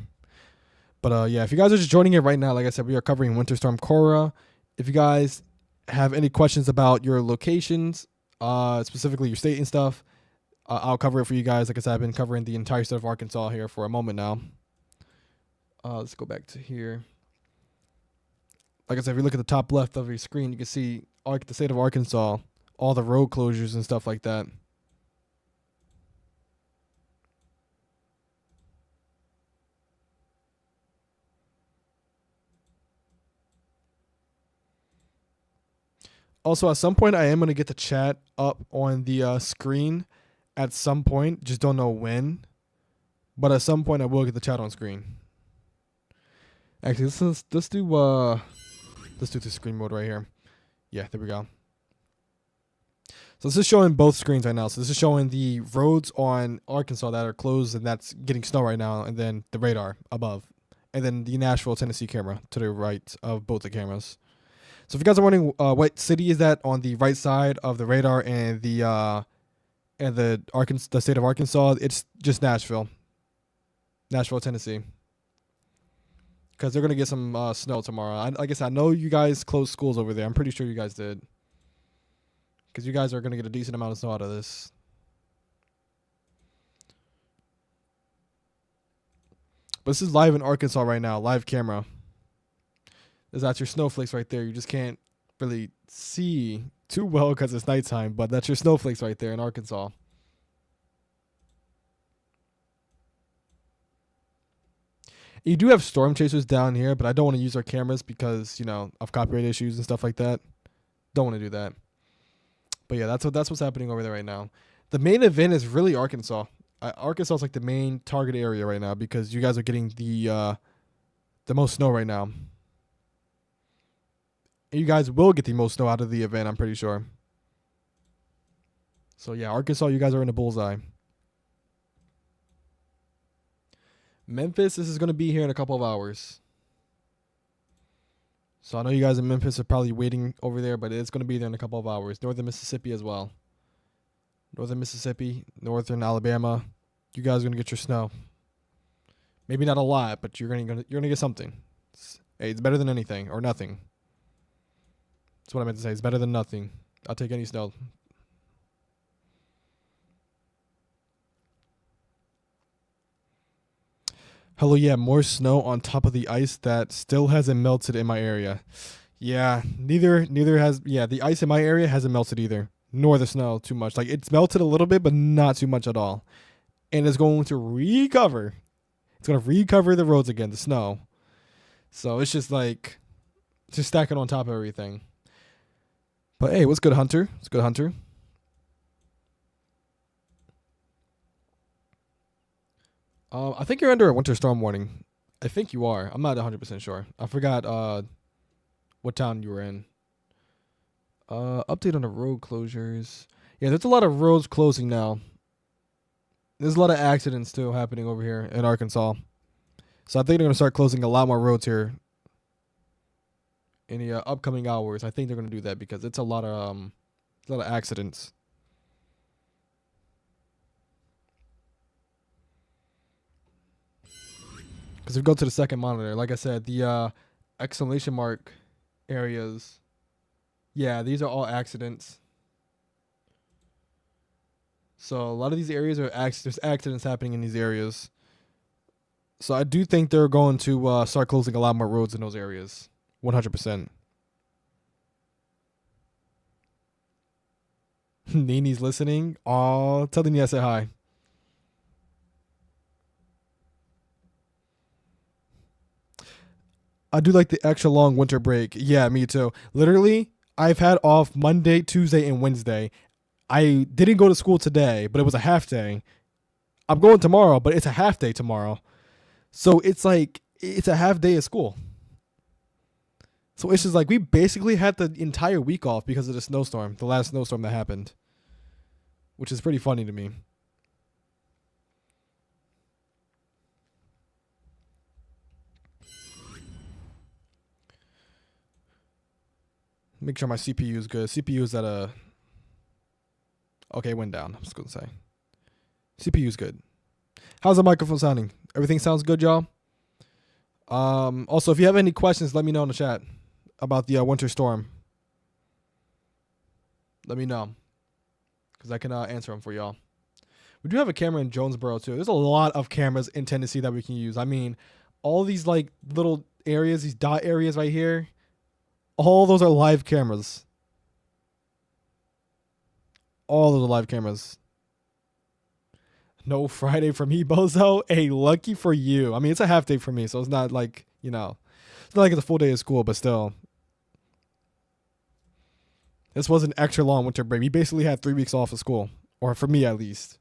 But yeah, if you guys are just joining it right now, like I said, we are covering Winter Storm Cora. If you guys have any questions about your locations, specifically your state and stuff, I'll cover it for you guys. Like I said, I've been covering the entire state of Arkansas here for a moment now. Let's go back to here. Like I said, if you look at the top left of your screen, you can see the state of Arkansas, all the road closures and stuff like that. Also, at some point, I am going to get the chat up on the screen at some point. Just don't know when. But at some point, I will get the chat on screen. Actually, let's do the screen mode right here. Yeah, there we go. So this is showing both screens right now. So this is showing the roads on Arkansas that are closed and that's getting snow right now, and then the radar above, and then the Nashville, Tennessee camera to the right of both the cameras. So if you guys are wondering what city is that on the right side of the radar and the state of Arkansas, it's just Nashville, Tennessee, because they're gonna get some snow tomorrow. Like I said, I know you guys closed schools over there. I'm pretty sure you guys did, because you guys are gonna get a decent amount of snow out of this. But this is live in Arkansas right now, live camera. That's your snowflakes right there. You just can't really see too well because it's nighttime, but that's your snowflakes right there in Arkansas. You do have storm chasers down here, but I don't want to use our cameras because, of copyright issues and stuff like that. Don't want to do that. But yeah, that's what's happening over there right now. The main event is really Arkansas. Arkansas is like the main target area right now because you guys are getting the most snow right now. You guys will get the most snow out of the event, I'm pretty sure. So yeah, Arkansas, you guys are in the bullseye. Memphis, this is going to be here in a couple of hours. So I know you guys in Memphis are probably waiting over there, but it's going to be there in a couple of hours. Northern Mississippi as well. Northern Mississippi, Northern Alabama, you guys are going to get your snow. Maybe not a lot, but you're going to get something. It's better than anything or nothing. That's what I meant to say. It's better than nothing. I'll take any snow. Hello, yeah, more snow on top of the ice that still hasn't melted in my area. Yeah, neither has, the ice in my area hasn't melted either, nor the snow too much. Like, it's melted a little bit, but not too much at all. And it's going to recover. It's going to recover the roads again, the snow. So it's just like, just stacking on top of everything. But hey, what's good, Hunter? What's good, Hunter? I think you're under a winter storm warning. I think you are. I'm not 100% sure. I forgot what town you were in. Update on the road closures. Yeah, there's a lot of roads closing now. There's a lot of accidents too happening over here in Arkansas. So I think they're going to start closing a lot more roads here in the upcoming hours. I think they're going to do that because it's a lot of accidents. Because if we go to the second monitor, like I said, the exclamation mark areas, yeah, these are all accidents. So a lot of these areas are there's accidents happening in these areas. So I do think they're going to start closing a lot more roads in those areas. 100%. Nini's listening. Oh, tell Nini I said hi. I do like the extra long winter break. Yeah, me too. Literally, I've had off Monday, Tuesday, and Wednesday. I didn't go to school today, but it was a half day. I'm going tomorrow, but it's a half day tomorrow. So it's like it's a half day of school. So it's just like we basically had the entire week off because of the snowstorm, the last snowstorm that happened, which is pretty funny to me. Make sure my CPU is good. CPU is at a okay, it went down. I'm just gonna say CPU is good. How's the microphone sounding? Everything sounds good, y'all. Also, if you have any questions, let me know in the chat about the winter storm. Let me know because I can answer them for y'all. We do have a camera in Jonesboro too. There's a lot of cameras in Tennessee that we can use. I mean, all these like little areas, these dot areas right here, all those are live cameras. All those are live cameras. No Friday for me, Bozo. Hey, lucky for you. I mean, it's a half day for me, so it's not like, it's not like it's a full day of school, but still. This was an extra long winter break. We basically had 3 weeks off of school, or for me at least.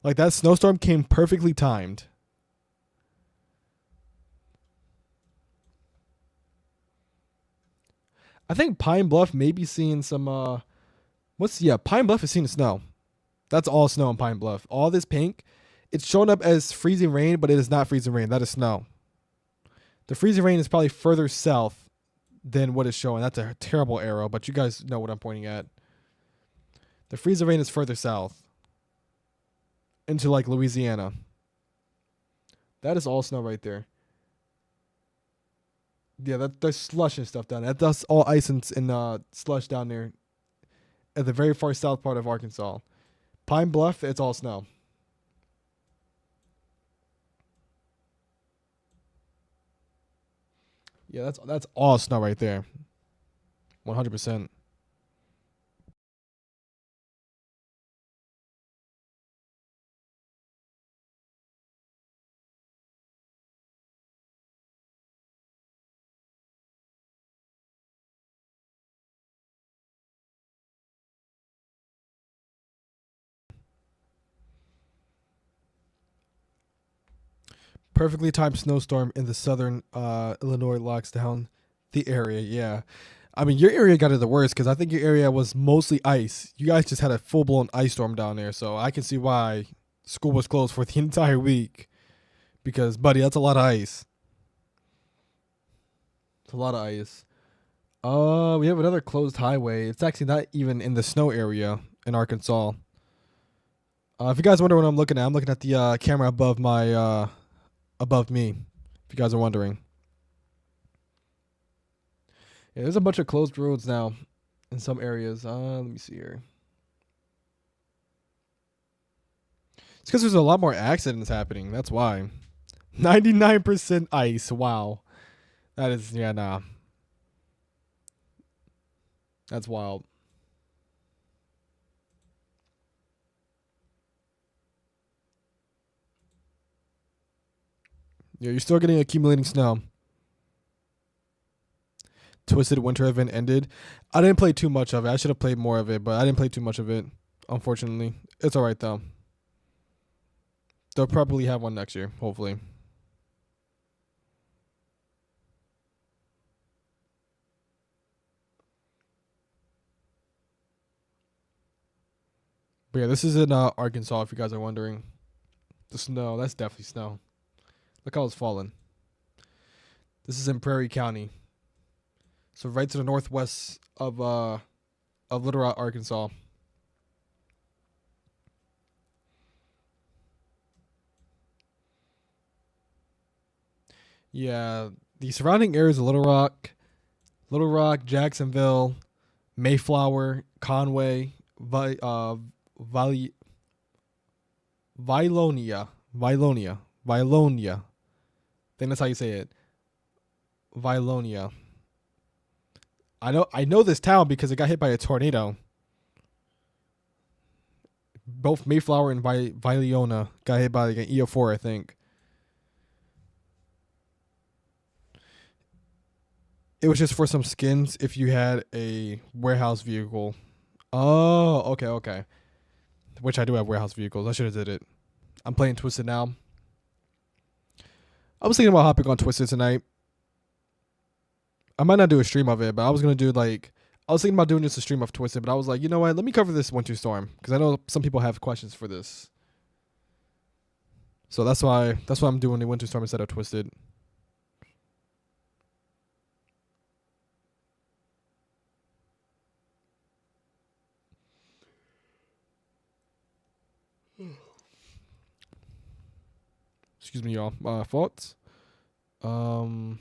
Like that snowstorm came perfectly timed. I think Pine Bluff may be seeing some Pine Bluff is seeing snow. That's all snow in Pine Bluff. All this pink, it's showing up as freezing rain, but it is not freezing rain. That is snow. The freezing rain is probably further south than what it's showing. That's a terrible arrow, but you guys know what I'm pointing at. The freezing rain is further south into like Louisiana. That is all snow right there. Yeah, there's slush and stuff down there. That's all ice and slush down there at the very far south part of Arkansas. Pine Bluff, it's all snow. Yeah, that's all snow right there. 100%. Perfectly timed snowstorm in the southern Illinois locks down the area. Yeah. I mean, your area got it the worst because I think your area was mostly ice. You guys just had a full blown ice storm down there, so I can see why school was closed for the entire week. Because, buddy, that's a lot of ice. It's a lot of ice. We have another closed highway. It's actually not even in the snow area in Arkansas. If you guys wonder what I'm looking at the camera above me. If you guys are wondering. Yeah, there's a bunch of closed roads now in some areas. Let me see here. It's because there's a lot more accidents happening. That's why. 99% ice. Wow. That is, yeah, nah. That's wild. Yeah, you're still getting accumulating snow. Twisted Winter event ended. I didn't play too much of it. I should have played more of it, but I didn't play too much of it. Unfortunately, it's all right though. They'll probably have one next year, hopefully. But yeah, this is in Arkansas. If you guys are wondering, the snow. That's definitely snow. Look how it's falling. This is in Prairie County, so right to the northwest of Little Rock, Arkansas. Yeah, the surrounding areas of Little Rock, Jacksonville, Mayflower, Conway, Vali, Vilonia. I think that's how you say it. Vilonia. I know this town because it got hit by a tornado. Both Mayflower and Viliona got hit by like an EO4, I think. It was just for some skins if you had a warehouse vehicle. Oh, okay, okay. Which I do have warehouse vehicles. I should have did it. I'm playing Twisted now. I was thinking about hopping on Twisted tonight. I might not do a stream of it, but I was gonna do like I was thinking about doing just a stream of Twisted, but I was like, you know what? Let me cover this Winter Storm because I know some people have questions for this. So that's why I'm doing the Winter Storm instead of Twisted. Excuse me, y'all. Thoughts. Um,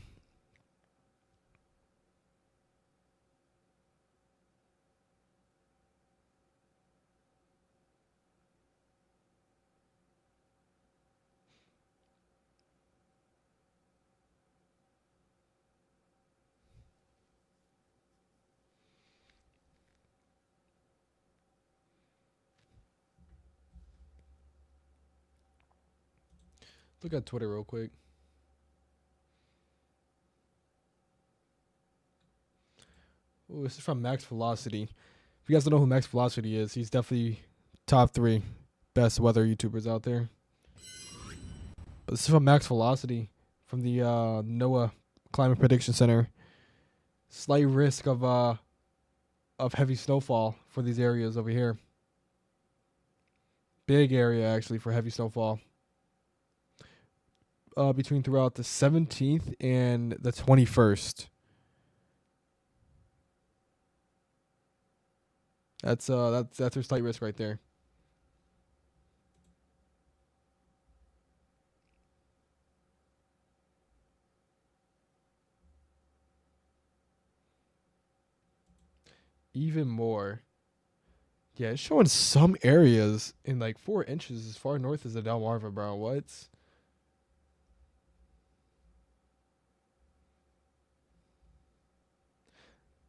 look at Twitter real quick. Ooh, this is from Max Velocity. If you guys don't know who Max Velocity is, he's definitely top 3 best weather YouTubers out there. But this is from Max Velocity from the NOAA Climate Prediction Center. Slight risk of heavy snowfall for these areas over here. Big area actually for heavy snowfall. Between throughout the 17th and the 21st. That's their slight risk right there. Even more. Yeah, it's showing some areas in like 4 inches as far north as the Delmarva, bro. What?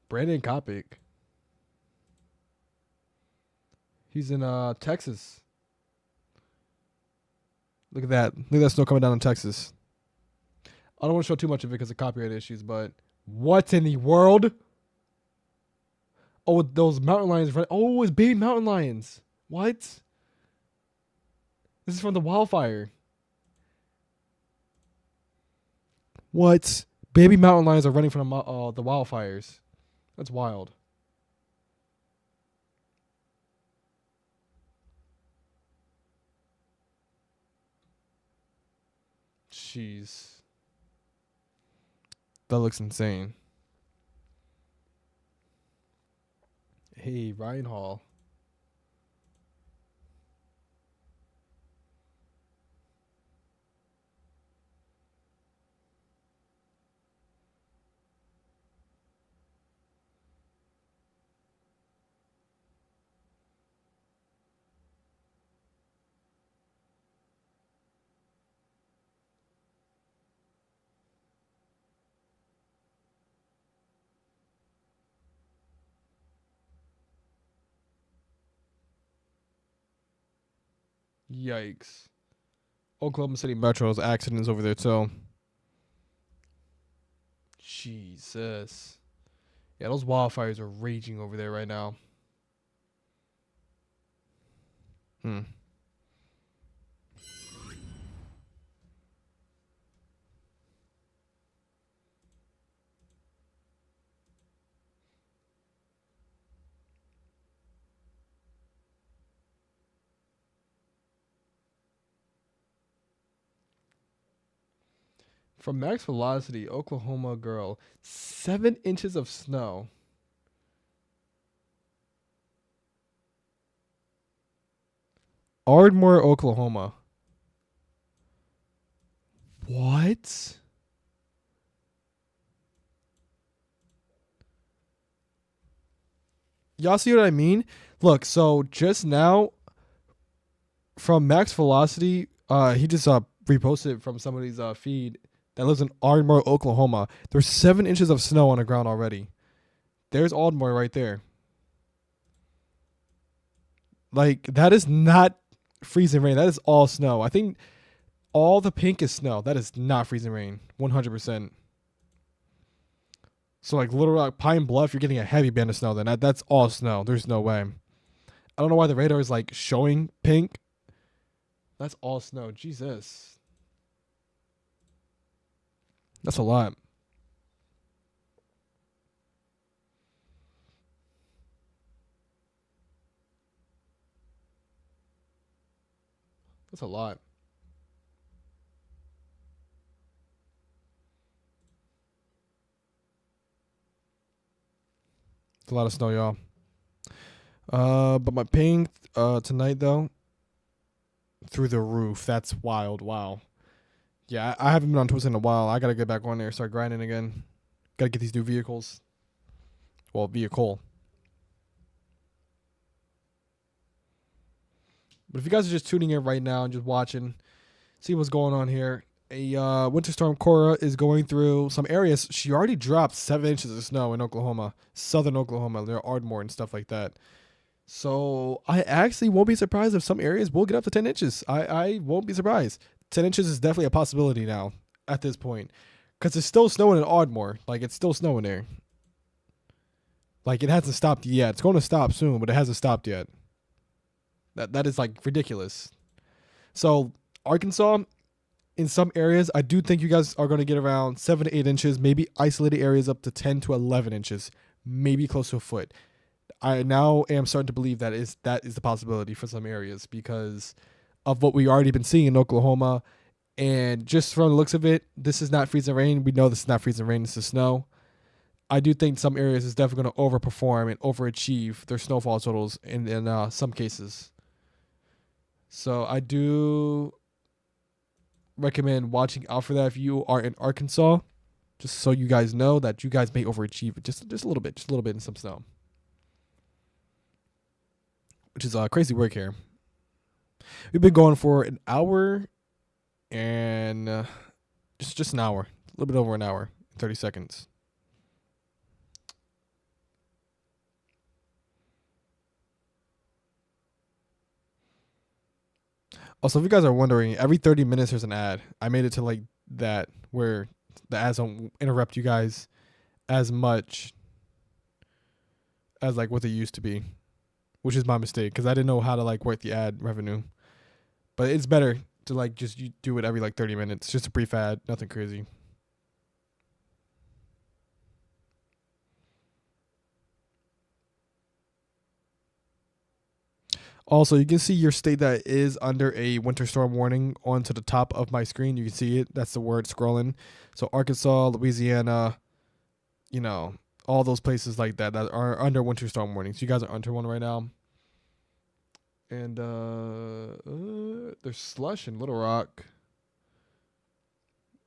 Brandon Kopic. He's in Texas. Look at that. Look at that snow coming down in Texas. I don't want to show too much of it because of copyright issues, but what in the world? Oh, those mountain lions. Oh, it's baby mountain lions. What? This is from the wildfire. What? Baby mountain lions are running from the wildfires. That's wild. Jeez. That looks insane. Hey, Ryan Hall. Yikes. Oklahoma City Metro's accidents over there too. Jesus. Yeah, those wildfires are raging over there right now. Hmm. From Max Velocity, Oklahoma girl, 7 inches of snow. Ardmore, Oklahoma. What? Y'all see what I mean? Look, so just now from Max Velocity, he just reposted from somebody's feed that lives in Ardmore, Oklahoma. There's 7 inches of snow on the ground already. There's Ardmore right there. Like that is not freezing rain. That is all snow. I think all the pink is snow. That is not freezing rain. 100%. So like Little Rock, Pine Bluff, you're getting a heavy band of snow. Then that's all snow. There's no way. I don't know why the radar is like showing pink. That's all snow. Jesus, that's a lot. That's a lot. It's a lot of snow, y'all. But my ping tonight though through the roof. That's wild. Wow. Yeah, I haven't been on Twitch in a while. I gotta get back on there, start grinding again. Gotta get these new vehicles. Well, vehicle. But if you guys are just tuning in right now and just watching, see what's going on here. A winter storm Cora is going through some areas. She already dropped 7 inches of snow in Oklahoma, southern Oklahoma, near Ardmore and stuff like that. So I actually won't be surprised if some areas will get up to 10 inches. I won't be surprised. 10 inches is definitely a possibility now at this point because it's still snowing in Ardmore. Like it's still snowing there. Like it hasn't stopped yet. It's going to stop soon, but it hasn't stopped yet. That is like ridiculous. So Arkansas, in some areas, I do think you guys are going to get around 7 to 8 inches, maybe isolated areas up to 10 to 11 inches, maybe close to a foot. I now am starting to believe that is the possibility for some areas because of what we already been seeing in Oklahoma, and just from the looks of it, this is not freezing rain. We know this is not freezing rain. This is snow. I do think some areas is definitely going to overperform and overachieve their snowfall totals in some cases. So I do recommend watching out for that if you are in Arkansas, just so you guys know that you guys may overachieve just a little bit in some snow, which is crazy work here. We've been going for an hour and just an hour, a little bit over an hour, 30 seconds. Also, if you guys are wondering, every 30 minutes there's an ad. I made it to like that where the ads don't interrupt you guys as much as like what they used to be, which is my mistake because I didn't know how to like work the ad revenue. But it's better to like just you do it every like 30 minutes, just a brief ad, nothing crazy. Also, you can see your state that is under a winter storm warning onto the top of my screen. You can see it. That's the word scrolling. So Arkansas, Louisiana, you know, all those places like that are under winter storm warnings. You guys are under one right now. And there's slush in Little Rock.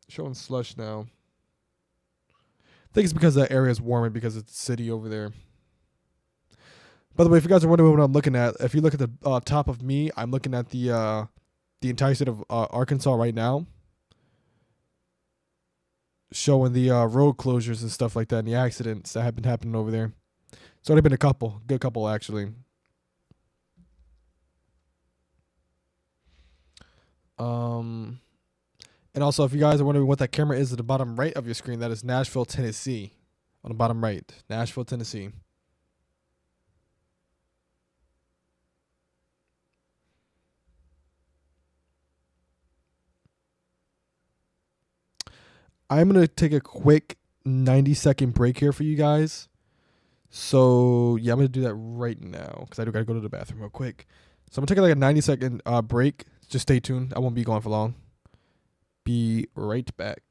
Showing slush now. I think it's because that area is warmer because it's a city over there. By the way, if you guys are wondering what I'm looking at, if you look at the top of me, I'm looking at the entire state of Arkansas right now, showing the road closures and stuff like that, and the accidents that have been happening over there. It's already been a couple, good couple actually. Um, and also, if you guys are wondering what that camera is at the bottom right of your screen, that is Nashville, Tennessee, on the bottom right, Nashville, Tennessee. I'm gonna take a quick 90-second break here for you guys. So yeah, I'm gonna do that right now because I do gotta go to the bathroom real quick. So I'm gonna take like a 90-second break. Just stay tuned. I won't be gone for long. Be right back.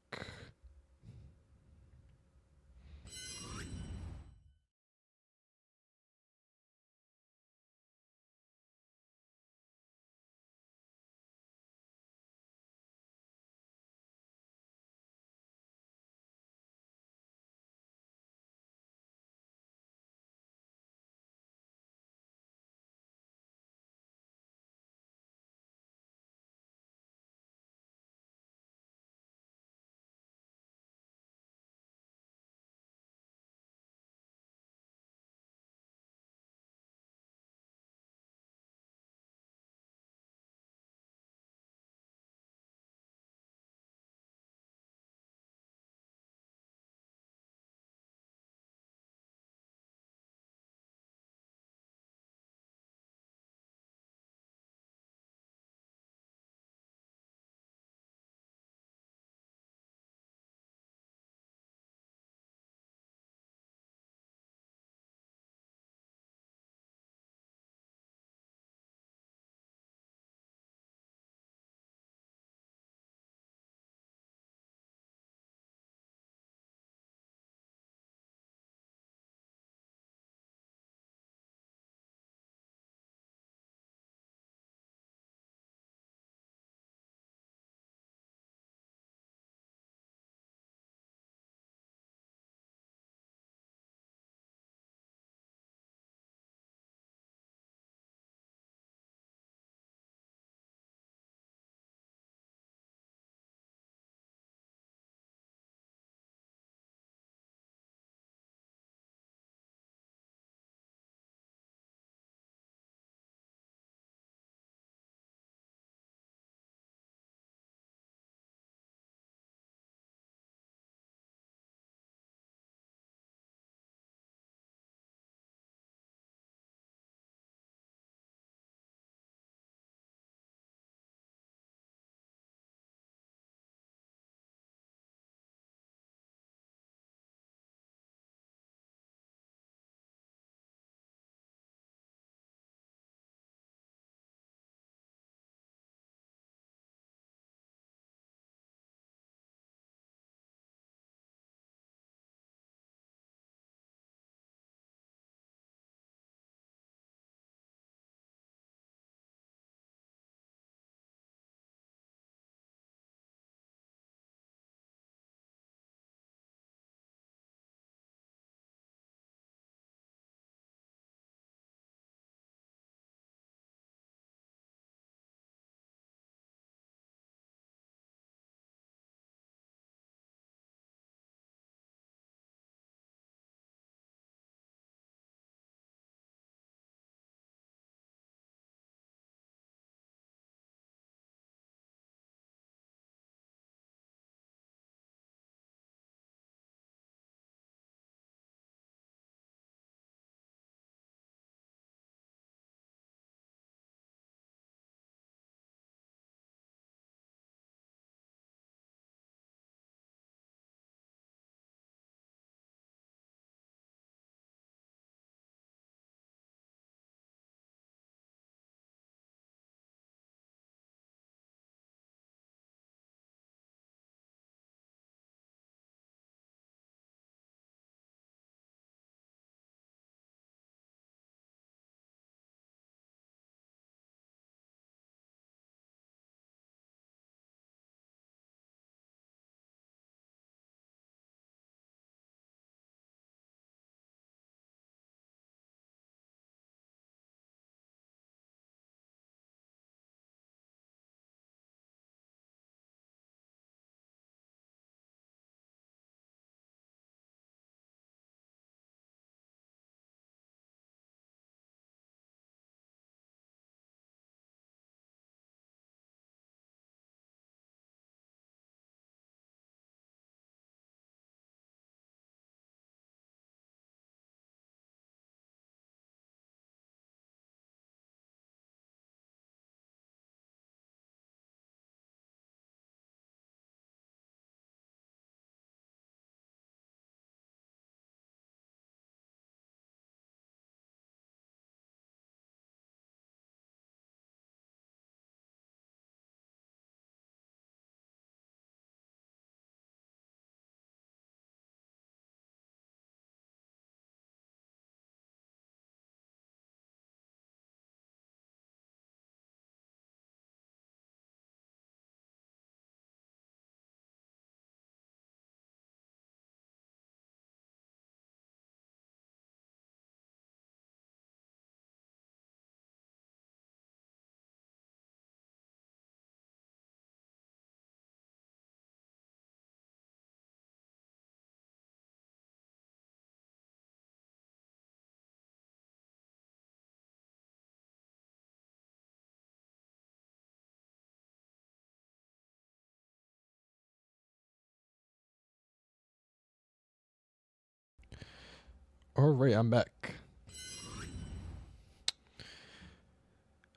All right, I'm back.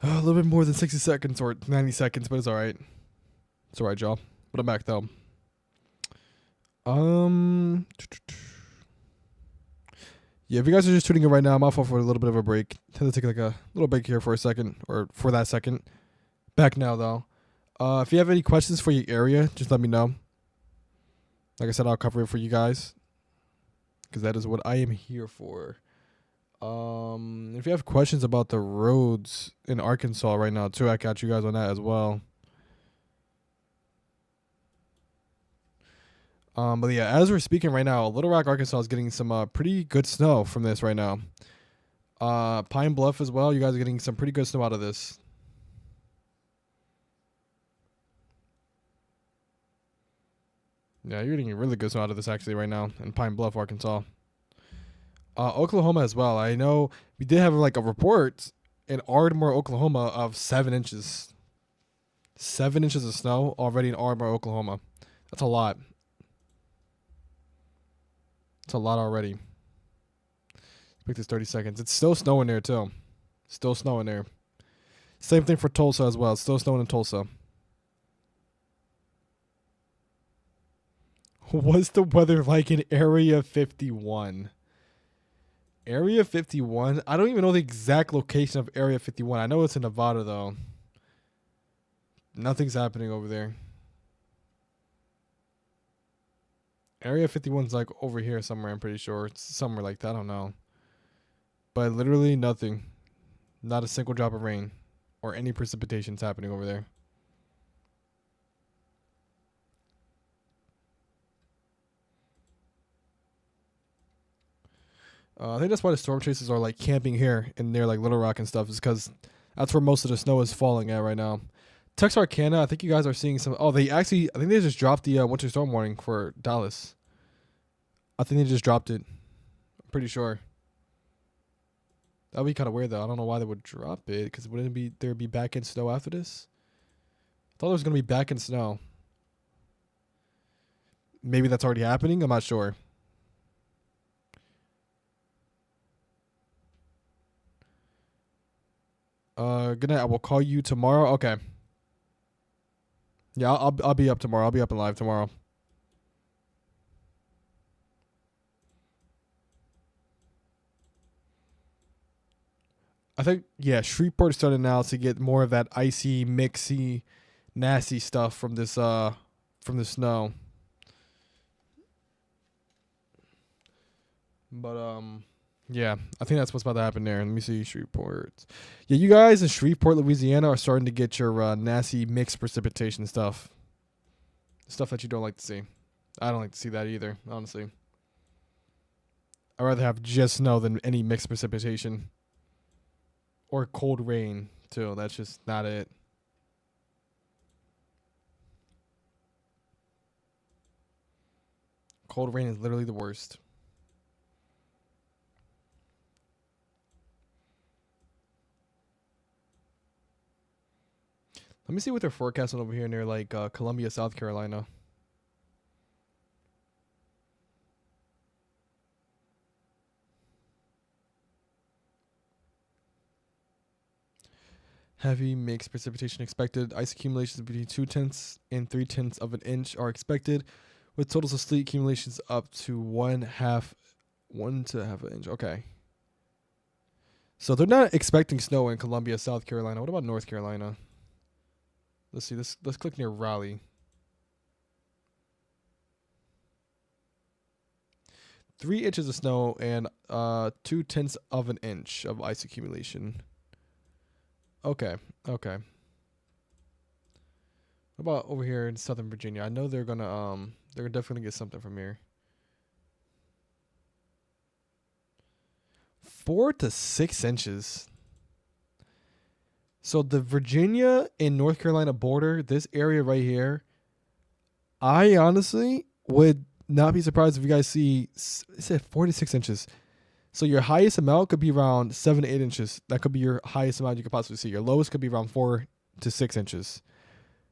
A little bit more than 60 seconds or 90 seconds, but it's all right. It's all right, y'all. But I'm back though. Yeah, if you guys are just tuning in right now, I'm off for a little bit of a break. Tend to take like a little break here for a second, or for that second. Back now though. If you have any questions for your area, just let me know. Like I said, I'll cover it for you guys, because that is what I am here for. If you have questions about the roads in Arkansas right now too, I got you guys on that as well. But yeah, as we're speaking right now, Little Rock, Arkansas is getting some pretty good snow from this right now. Pine Bluff as well. You guys are getting some pretty good snow out of this. Yeah, you're getting really good snow out of this actually right now in Pine Bluff, Arkansas. Oklahoma as well. I know we did have like a report in Ardmore, Oklahoma of 7 inches. 7 inches of snow already in Ardmore, Oklahoma. That's a lot. It's a lot already. Let's make this 30 seconds. It's still snowing there too. Still snowing there. Same thing for Tulsa as well. It's still snowing in Tulsa. What's the weather like in Area 51? Area 51? I don't even know the exact location of Area 51. I know it's in Nevada, though. Nothing's happening over there. Area 51's like over here somewhere, I'm pretty sure. It's somewhere like that, I don't know. But literally nothing. Not a single drop of rain or any precipitation's happening over there. I think that's why the storm chasers are like camping here and near like Little Rock and stuff, is because that's where most of the snow is falling at right now. Texarkana, I think you guys are seeing some. Oh, I think they just dropped the winter storm warning for Dallas. I think they just dropped it. I'm pretty sure. That'd be kind of weird though. I don't know why they would drop it, because wouldn't there'd be back in snow after this? I thought there was gonna be back in snow. Maybe that's already happening. I'm not sure. Good night. I will call you tomorrow. Okay. Yeah, I'll be up tomorrow. I'll be up and live tomorrow. I think Shreveport's starting now to get more of that icy, mixy, nasty stuff from this snow. But yeah, I think that's what's about to happen there. Let me see Shreveport. Yeah, you guys in Shreveport, Louisiana are starting to get your nasty mixed precipitation stuff. Stuff that you don't like to see. I don't like to see that either, honestly. I'd rather have just snow than any mixed precipitation. Or cold rain, too. That's just not it. Cold rain is literally the worst. Let me see what they're forecasting over here near like Columbia, South Carolina. Heavy mixed precipitation expected. Ice accumulations between 0.2 and 0.3 of an inch are expected, with totals of sleet accumulations up to 1/2 an inch. Okay. So they're not expecting snow in Columbia, South Carolina. What about North Carolina? Let's see. Let's click near Raleigh. 3 inches of snow and 0.2 of an inch of ice accumulation. Okay. What about over here in Southern Virginia? I know they're definitely gonna get something from here. 4 to 6 inches. So the Virginia and North Carolina border, this area right here, I honestly would not be surprised if you guys see, it said 4 to 6 inches. So your highest amount could be around 7 to 8 inches. That could be your highest amount you could possibly see. Your lowest could be around 4 to 6 inches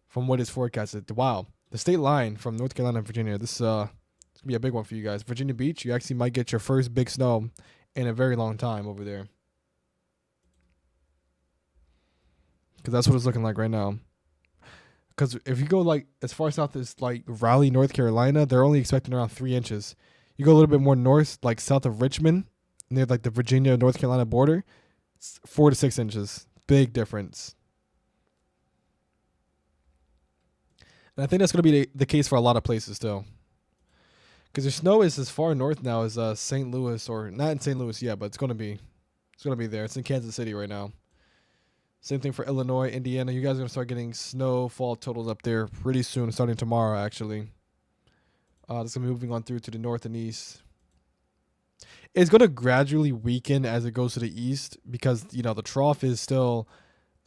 from what is forecasted. Wow. The state line from North Carolina and Virginia, this is going to be a big one for you guys. Virginia Beach, you actually might get your first big snow in a very long time over there. Because that's what it's looking like right now. Because if you go like as far south as like Raleigh, North Carolina, they're only expecting around 3 inches. You go a little bit more north, like south of Richmond, near like the Virginia North Carolina border, it's 4 to 6 inches. Big difference. And I think that's going to be the case for a lot of places still. Because your snow is as far north now as St. Louis, or not in St. Louis yet, but it's going to be there. It's in Kansas City right now. Same thing for Illinois, Indiana. You guys are going to start getting snowfall totals up there pretty soon, starting tomorrow, actually. It's going to be moving on through to the north and east. It's going to gradually weaken as it goes to the east because, the trough is still,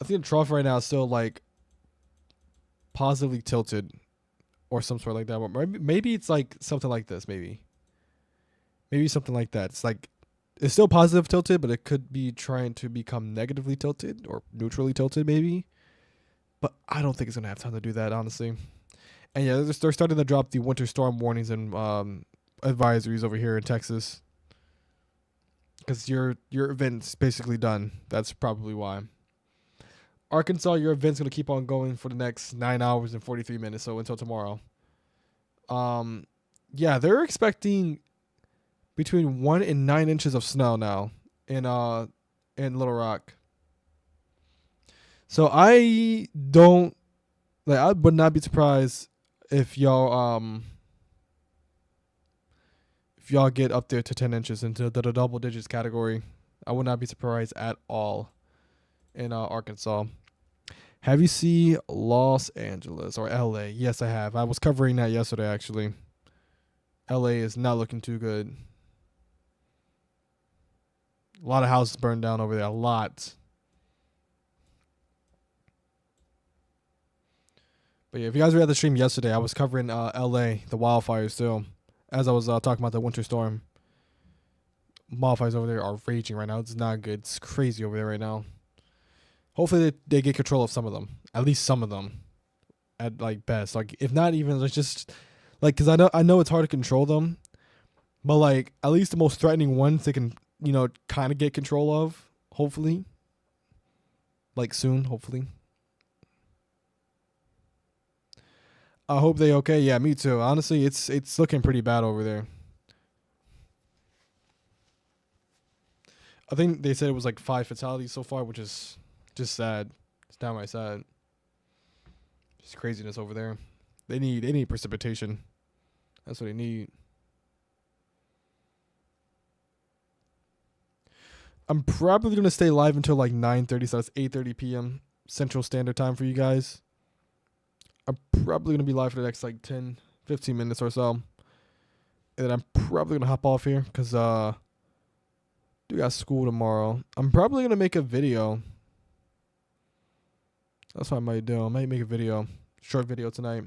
I think the trough right now is still like positively tilted or some sort like that. But maybe it's like something like this, maybe something like that. It's like, it's still positive tilted, but it could be trying to become negatively tilted or neutrally tilted, maybe. But I don't think it's gonna have time to do that, honestly. And yeah, they're starting to drop the winter storm warnings and advisories over here in Texas because your event's basically done. That's probably why. Arkansas, your event's gonna keep on going for the next 9 hours and 43 minutes, so until tomorrow. Yeah, they're expecting between 1 and 9 inches of snow now in Little Rock. So I don't like. I would not be surprised if y'all get up there to 10 inches into the double digits category. I would not be surprised at all in Arkansas. Have you seen Los Angeles or LA? Yes, I have. I was covering that yesterday actually. LA is not looking too good. A lot of houses burned down over there. A lot. But yeah, if you guys were at the stream yesterday, I was covering LA, the wildfires too, as I was talking about the winter storm. Wildfires over there are raging right now. It's not good. It's crazy over there right now. Hopefully they get control of some of them. At least some of them. At like best. Like if not even, it's just like, because I know it's hard to control them, but like at least the most threatening ones they can kind of get control of. Hopefully. Like soon. Hopefully. I hope they okay. Yeah, me too. Honestly, it's looking pretty bad over there. I think they said it was like 5 fatalities so far, which is just sad. It's downright sad. Just craziness over there. They need precipitation. That's what they need. I'm probably gonna stay live until like 9:30, so that's 8:30 p.m. Central Standard Time for you guys. I'm probably gonna be live for the next like 10, 15 minutes or so. And then I'm probably gonna hop off here because do got school tomorrow. I'm probably gonna make a video. That's what I might do. I might make a video. Short video tonight.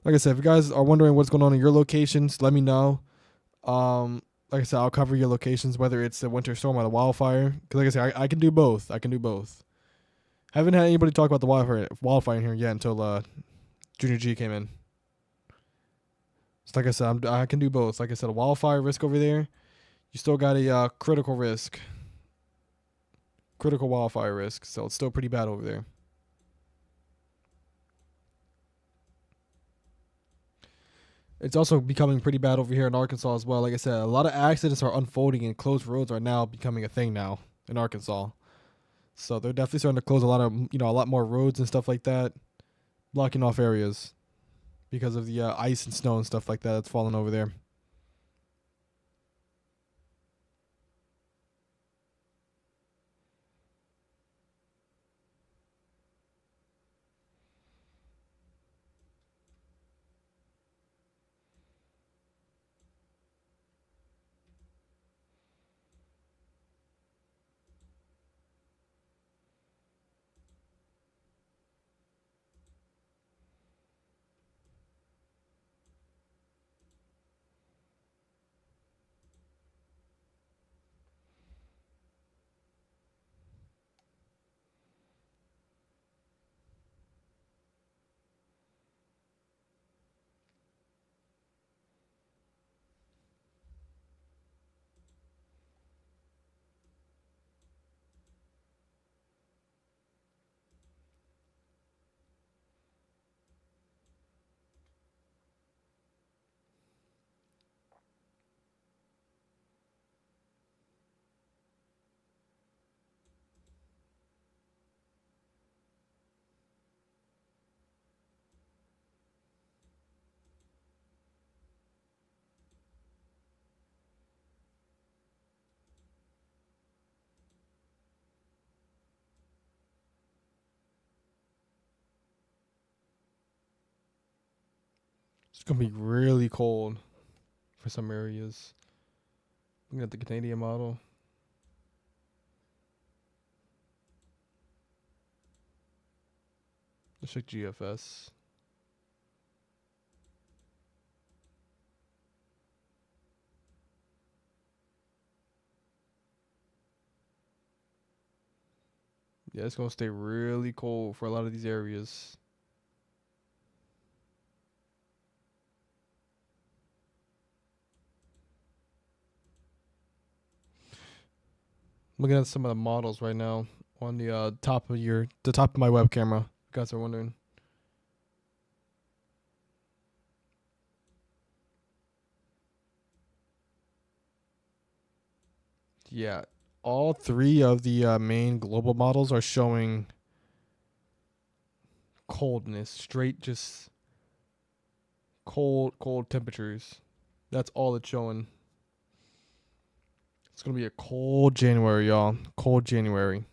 Like I said, if you guys are wondering what's going on in your locations, let me know. Like I said, I'll cover your locations, whether it's the winter storm or the wildfire. Because like I said, I can do both. Haven't had anybody talk about the wildfire in here yet until Junior G came in. So like I said, I can do both. Like I said, a wildfire risk over there. You still got a critical risk. Critical wildfire risk. So it's still pretty bad over there. It's also becoming pretty bad over here in Arkansas as well. Like I said, a lot of accidents are unfolding and closed roads are now becoming a thing now in Arkansas. So they're definitely starting to close a lot more roads and stuff like that, blocking off areas because of the ice and snow and stuff like that that's falling over there. It's gonna be really cold for some areas. Looking at the Canadian model. Let's check GFS. Yeah, it's gonna stay really cold for a lot of these areas. I'm looking at some of the models right now on the the top of my web camera. If you guys are wondering. Yeah, all three of the main global models are showing coldness, straight just cold temperatures. That's all it's showing. It's gonna be a cold January, y'all. Cold January.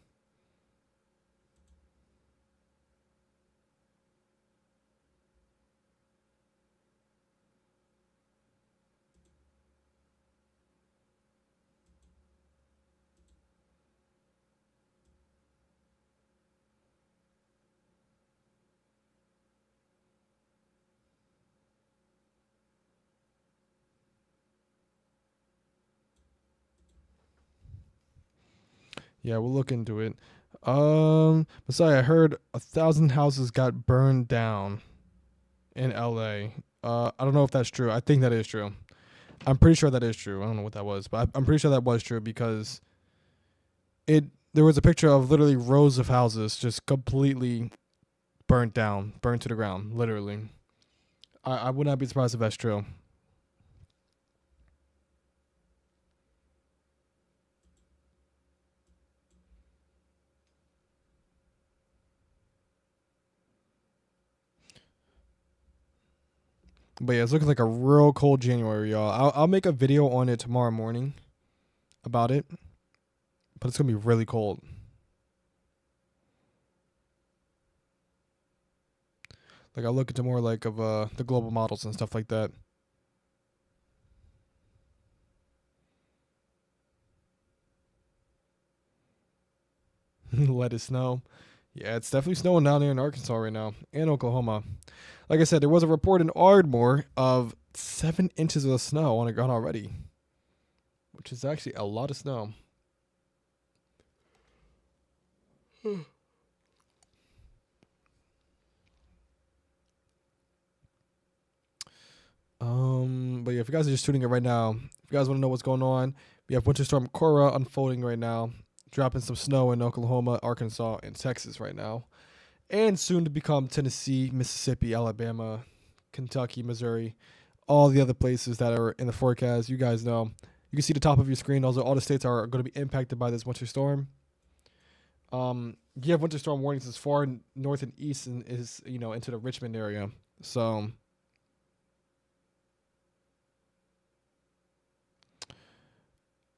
Yeah, we'll look into it. Messiah, I heard 1,000 houses got burned down in LA. I don't know if that's true. I think that is true. I'm pretty sure that is true. I don't know what that was, but I'm pretty sure that was true because it there was a picture of literally rows of houses just completely burnt down, burnt to the ground, literally. I would not be surprised if that's true. But yeah, it's looking like a real cold January, y'all. I'll make a video on it tomorrow morning about it, but it's gonna be really cold. Like I'll look into more like of the global models and stuff like that. Let it snow. Yeah, it's definitely snowing down there in Arkansas right now and Oklahoma. Like I said, there was a report in Ardmore of 7 inches of snow on the ground already, which is actually a lot of snow. But yeah, if you guys are just tuning in right now, if you guys want to know what's going on, we have Winter Storm Cora unfolding right now, dropping some snow in Oklahoma, Arkansas, and Texas right now, and soon to become Tennessee, Mississippi, Alabama, Kentucky, Missouri, all the other places that are in the forecast. You guys know. You can see the top of your screen. Also, all the states are going to be impacted by this winter storm. You have winter storm warnings as far north and east and is into the Richmond area. So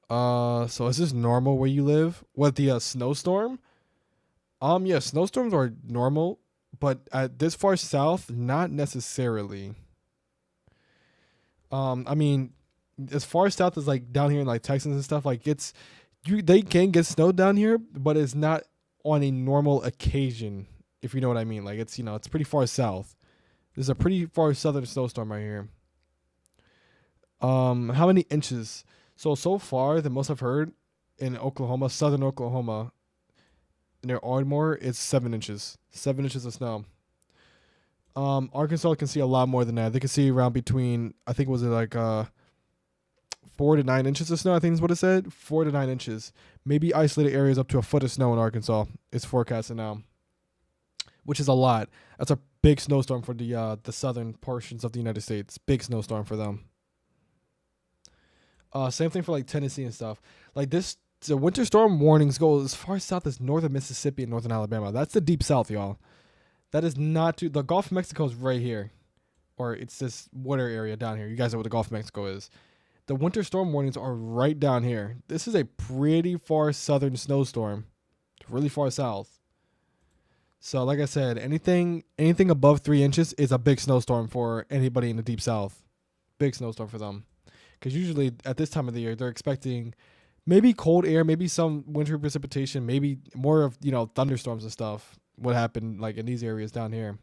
so is this normal where you live? What the snowstorm? Yeah, snowstorms are normal, but at this far south, not necessarily. I mean, as far south as like down here in like Texas and stuff, like they can get snow down here, but it's not on a normal occasion, if you know what I mean. Like it's pretty far south. There's a pretty far southern snowstorm right here. How many inches? So far, the most I've heard in Oklahoma, southern Oklahoma, near Ardmore, it's 7 inches. 7 inches of snow. Arkansas can see a lot more than that. They can see around between, I think, was it like 4 to 9 inches of snow? I think is what it said. 4 to 9 inches. Maybe isolated areas up to a foot of snow in Arkansas. It's forecasted now, which is a lot. That's a big snowstorm for the southern portions of the United States. Big snowstorm for them. Same thing for like Tennessee and stuff. Like this, the winter storm warnings go as far south as northern Mississippi and northern Alabama. That's the deep south, y'all. That is not too. The Gulf of Mexico is right here, or it's this water area down here. You guys know what the Gulf of Mexico is. The winter storm warnings are right down here. This is a pretty far southern snowstorm. It's really far south. So like I said, anything above 3 inches is a big snowstorm for anybody in the deep south. Big snowstorm for them. Because usually at this time of the year, they're expecting maybe cold air, maybe some winter precipitation, maybe more of thunderstorms and stuff. What happened like in these areas down here?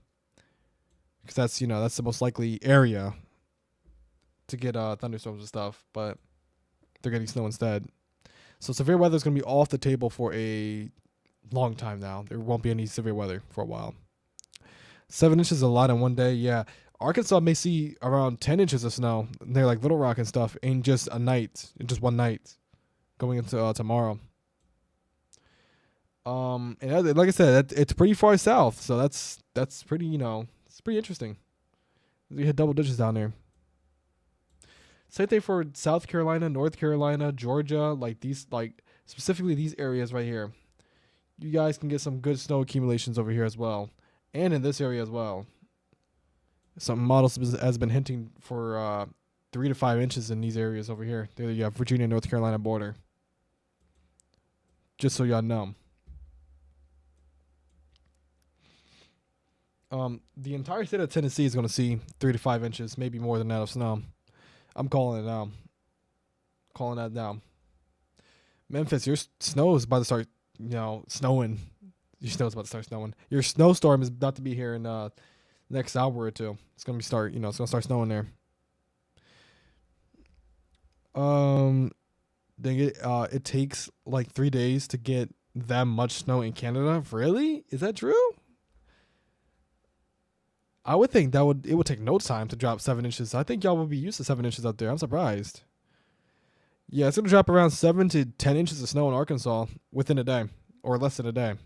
Because that's the most likely area to get thunderstorms and stuff. But they're getting snow instead. So severe weather is going to be off the table for a long time now. There won't be any severe weather for a while. 7 inches is a lot in one day. Yeah, Arkansas may see around 10 inches of snow. They're like Little Rock and stuff in just a night, in just one night, going into tomorrow. And like I said, it's pretty far south, so that's pretty it's pretty interesting. We hit double digits down there. Same thing for South Carolina, North Carolina, Georgia, like these specifically these areas right here. You guys can get some good snow accumulations over here as well, and in this area as well. Some models has been hinting for 3 to 5 inches in these areas over here. There you have Virginia, North Carolina border. Just so y'all know. The entire state of Tennessee is going to see 3 to 5 inches, maybe more than that of snow. I'm calling it now. Calling that now. Memphis, your snow is about to start, snowing. Your snow's about to start snowing. Your snowstorm is about to be here in next hour or two. It's gonna it's gonna start snowing there. It takes like 3 days to get that much snow in Canada. Really? Is that true? I would think it would take no time to drop 7 inches. I think y'all would be used to 7 inches up there. I'm surprised. Yeah, it's gonna drop around 7 to 10 inches of snow in Arkansas within a day, or less than a day.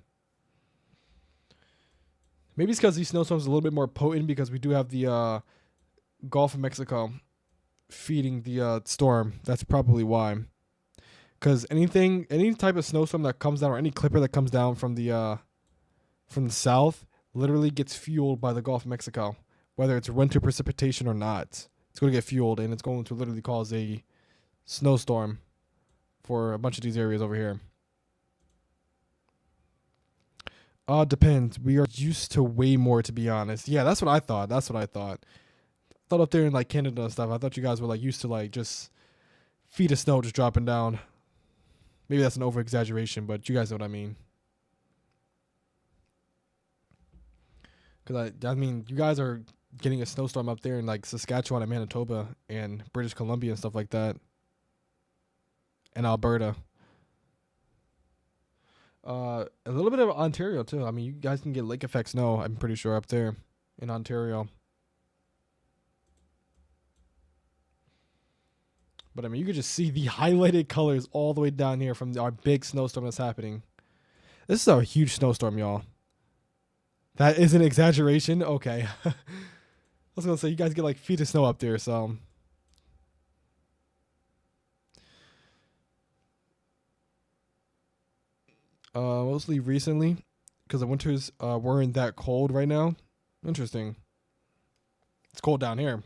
Maybe it's because these snowstorms are a little bit more potent because we do have the Gulf of Mexico feeding the storm. That's probably why. Because any type of snowstorm that comes down, or any clipper that comes down from the south, literally gets fueled by the Gulf of Mexico, whether it's winter precipitation or not. It's going to get fueled, and it's going to literally cause a snowstorm for a bunch of these areas over here. Depends. We are used to way more, to be honest. Yeah, that's what I thought. I thought up there in like Canada and stuff, I thought you guys were like used to like just feet of snow just dropping down. Maybe that's an over exaggeration, but you guys know what I mean. Because I mean, you guys are getting a snowstorm up there in like Saskatchewan and Manitoba and British Columbia and stuff like that, and Alberta. A little bit of Ontario too. I mean, you guys can get lake effect snow, I'm pretty sure, up there in Ontario. But I mean, you could just see the highlighted colors all the way down here from our big snowstorm that's happening. This is a huge snowstorm, y'all. That is an exaggeration. Okay. I was gonna say you guys get like feet of snow up there, so. Mostly recently, because the winters weren't that cold right now. Interesting. It's cold down here.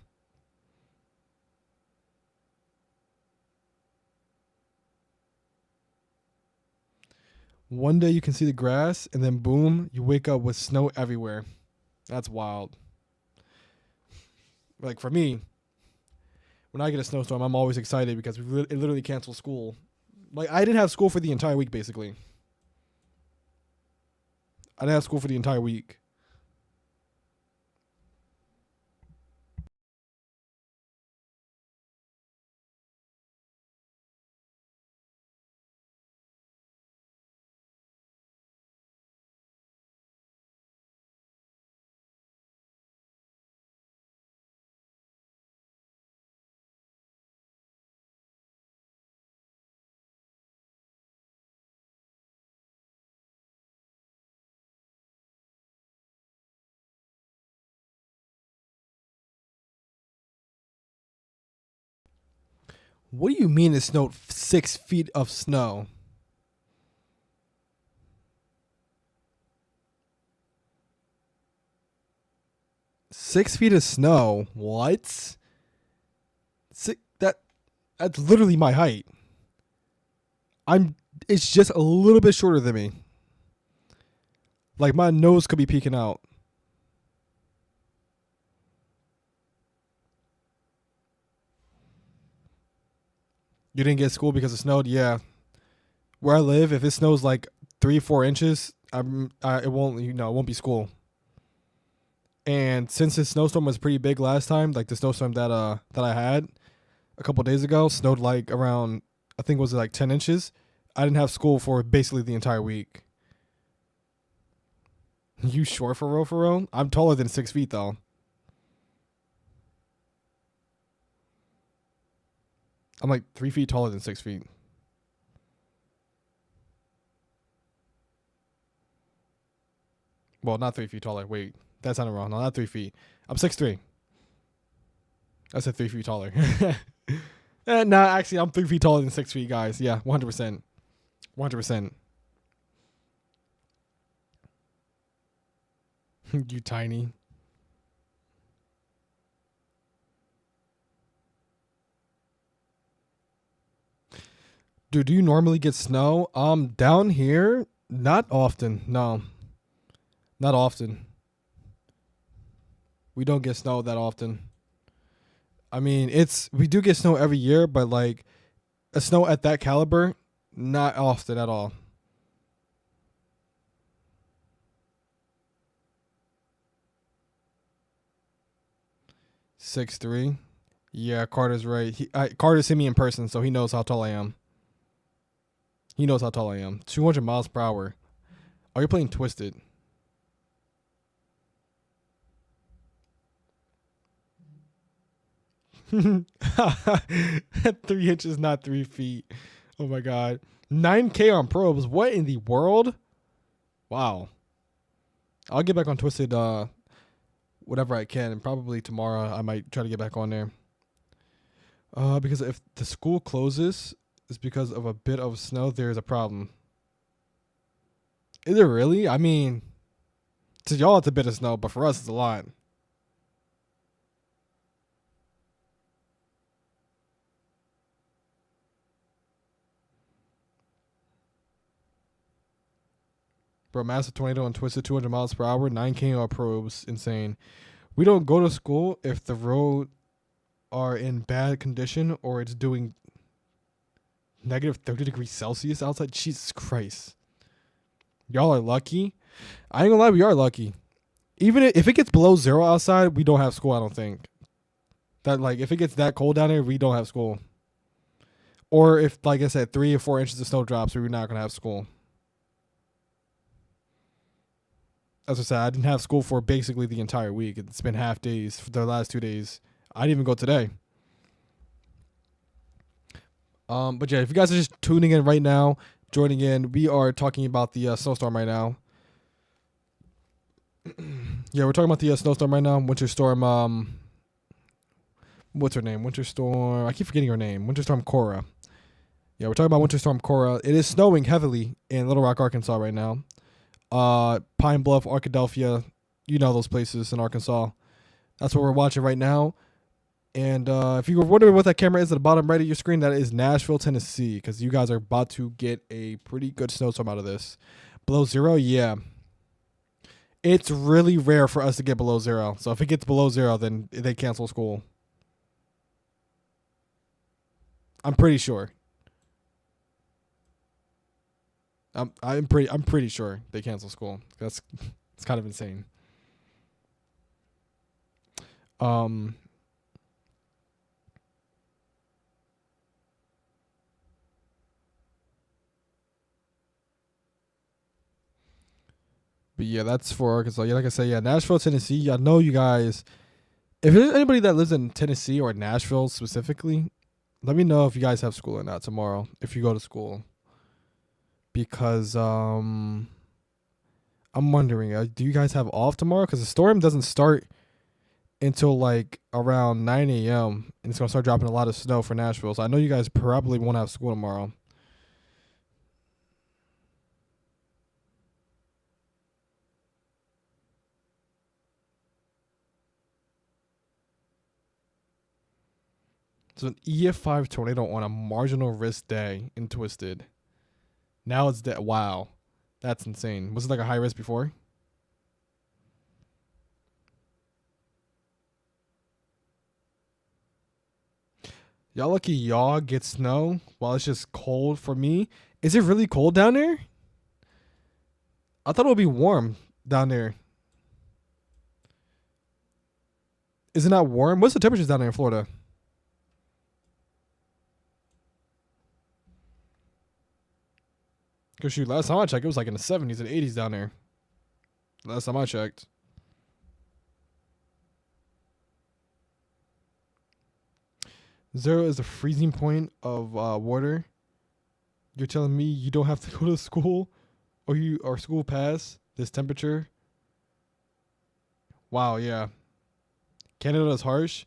One day you can see the grass, and then boom, you wake up with snow everywhere. That's wild. Like for me, when I get a snowstorm, I'm always excited because it literally cancels school. Like I didn't have school for the entire week, basically. I didn't have school for the entire week. What do you mean it snowed 6 feet of snow? 6 feet of snow? What? That's literally my height. I'm. It's just a little bit shorter than me. Like my nose could be peeking out. You didn't get school because it snowed? Yeah. Where I live, if it snows like 3 4 inches, it won't it won't be school. And since this snowstorm was pretty big last time, like the snowstorm that I had a couple days ago snowed like around, I think was it like 10 inches. I didn't have school for basically the entire week. You short for real? For real? I'm taller than 6 feet though. I'm like 3 feet taller than 6 feet. Well, not 3 feet taller. Wait, that sounded wrong. No, not 3 feet. I'm 6'3". I said 3 feet taller. Nah, actually, I'm 3 feet taller than 6 feet, guys. Yeah, 100%. 100%. You tiny. Dude, do you normally get snow? Down here, not often. No, not often. We don't get snow that often. I mean, we do get snow every year, but like a snow at that caliber, not often at all. 6'3". Yeah, Carter's right. Carter's seen me in person, so he knows how tall I am. He knows how tall I am. 200 miles per hour. Oh, you're playing Twisted. 3 inches, not 3 feet. Oh my god. 9K on probes. What in the world? Wow. I'll get back on Twisted whatever I can, and probably tomorrow I might try to get back on there. Because if the school closes is because of a bit of snow, there's a problem. Is it really? I mean, to y'all it's a bit of snow, but for us it's a lot. Bro, massive tornado and twisted 200 miles per hour, 9K on probes, insane. We don't go to school if the road are in bad condition or it's doing negative 30 degrees Celsius outside. Jesus Christ. Y'all are lucky. I ain't gonna lie, we are lucky. Even if it gets below zero outside, we don't have school, I don't think. That like if it gets that cold down here, we don't have school. Or if, like I said, 3 or 4 inches of snow drops, we're not gonna have school. As I said, I didn't have school for basically the entire week. It's been half days for the last 2 days. I didn't even go today. But yeah, if you guys are just tuning in right now, joining in, we are talking about the snowstorm right now. Yeah, we're talking about the snowstorm right now. Winter storm. What's her name? Winter storm. I keep forgetting her name. Winter storm Cora. Yeah, we're talking about winter storm Cora. It is snowing heavily in Little Rock, Arkansas right now. Pine Bluff, Arkadelphia, you know those places in Arkansas. That's what we're watching right now. And if you were wondering what that camera is at the bottom right of your screen, that is Nashville, Tennessee, because you guys are about to get a pretty good snowstorm out of this. Below zero, yeah. It's really rare for us to get below zero. So if it gets below zero, then they cancel school. I'm pretty sure. I'm pretty sure they cancel school. That's it's kind of insane. Um but yeah, that's for Arkansas. Yeah, like I said, yeah, Nashville, Tennessee. I know you guys. If there's anybody that lives in Tennessee or Nashville specifically, let me know if you guys have school or not tomorrow. If you go to school, because I'm wondering, do you guys have off tomorrow? Because the storm doesn't start until like around 9 a.m. and it's gonna start dropping a lot of snow for Nashville. So I know you guys probably won't have school tomorrow. So an EF5 tornado on a marginal risk day in Twisted. Now it's dead. Wow, that's insane. Was it like a high risk before? Y'all lucky y'all get snow while it's just cold for me. Is it really cold down there? I thought it would be warm down there. Is it not warm? What's the temperatures down there in Florida? Because shoot, last time I checked, it was like in the 70s and 80s down there. Last time I checked. Zero is the freezing point of water. You're telling me you don't have to go to school, or school pass this temperature? Wow, yeah. Canada is harsh.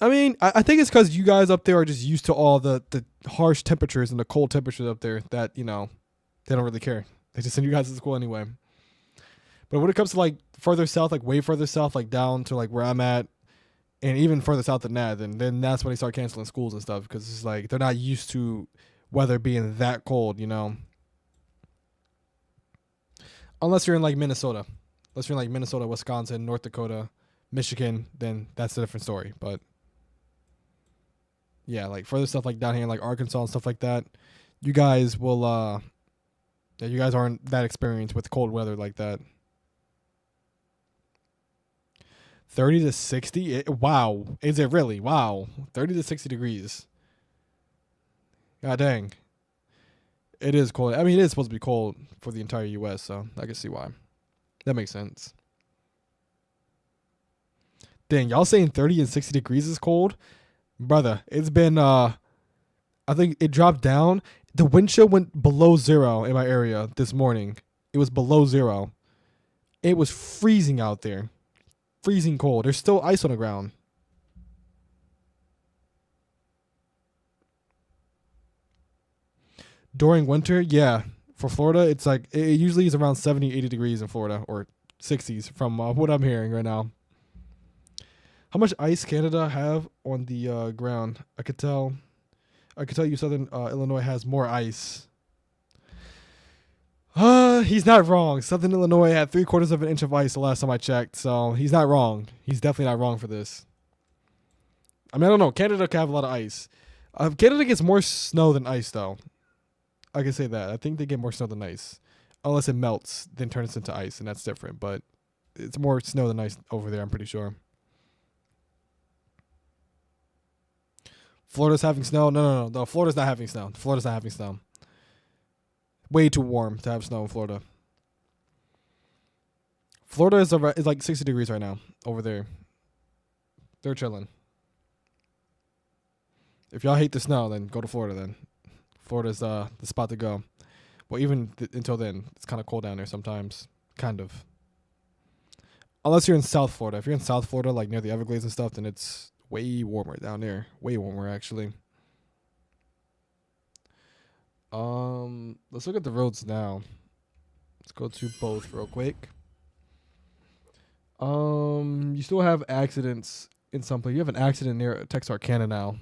I mean, I think it's because you guys up there are just used to all the harsh temperatures and the cold temperatures up there that, they don't really care. They just send you guys to school anyway. But when it comes to like further south, like way further south, like down to like where I'm at, and even further south than that, then that's when they start canceling schools and stuff because it's like they're not used to weather being that cold, Unless you're in like Minnesota. Unless you're in like Minnesota, Wisconsin, North Dakota, Michigan, then that's a different story. But yeah, like further stuff like down here, like Arkansas and stuff like that, you guys will, yeah, you guys aren't that experienced with cold weather like that. 30 to 60? Wow. Is it really? Wow. 30 to 60 degrees. God dang. It is cold. I mean, it is supposed to be cold for the entire U.S., so I can see why. That makes sense. Dang, y'all saying 30 and 60 degrees is cold? Brother, it's been, I think it dropped down. The wind chill went below zero in my area this morning. It was below zero. It was freezing out there. Freezing cold. There's still ice on the ground. During winter, yeah. For Florida, it's like it usually is around 70, 80 degrees in Florida, or 60s from what I'm hearing right now. How much ice Canada have on the ground? I could tell you Southern Illinois has more ice. He's not wrong. Southern Illinois had 3/4 of an inch of ice the last time I checked, so he's not wrong. He's definitely not wrong for this. I mean, I don't know. Canada can have a lot of ice. Canada gets more snow than ice, though. I can say that. I think they get more snow than ice. Unless it melts, then turns into ice, and that's different. But it's more snow than ice over there, I'm pretty sure. Florida's having snow? No. Florida's not having snow. Florida's not having snow. Way too warm to have snow in Florida. Florida is like 60 degrees right now over there. They're chilling. If y'all hate the snow, then go to Florida then. Florida's the spot to go. Well, even until then, it's kind of cold down there sometimes. Kind of. Unless you're in South Florida. If you're in South Florida, like near the Everglades and stuff, then it's way warmer down there. Way warmer, actually. Let's look at the roads now. Let's go to both real quick. You still have accidents in some place. You have an accident near Texarkana now.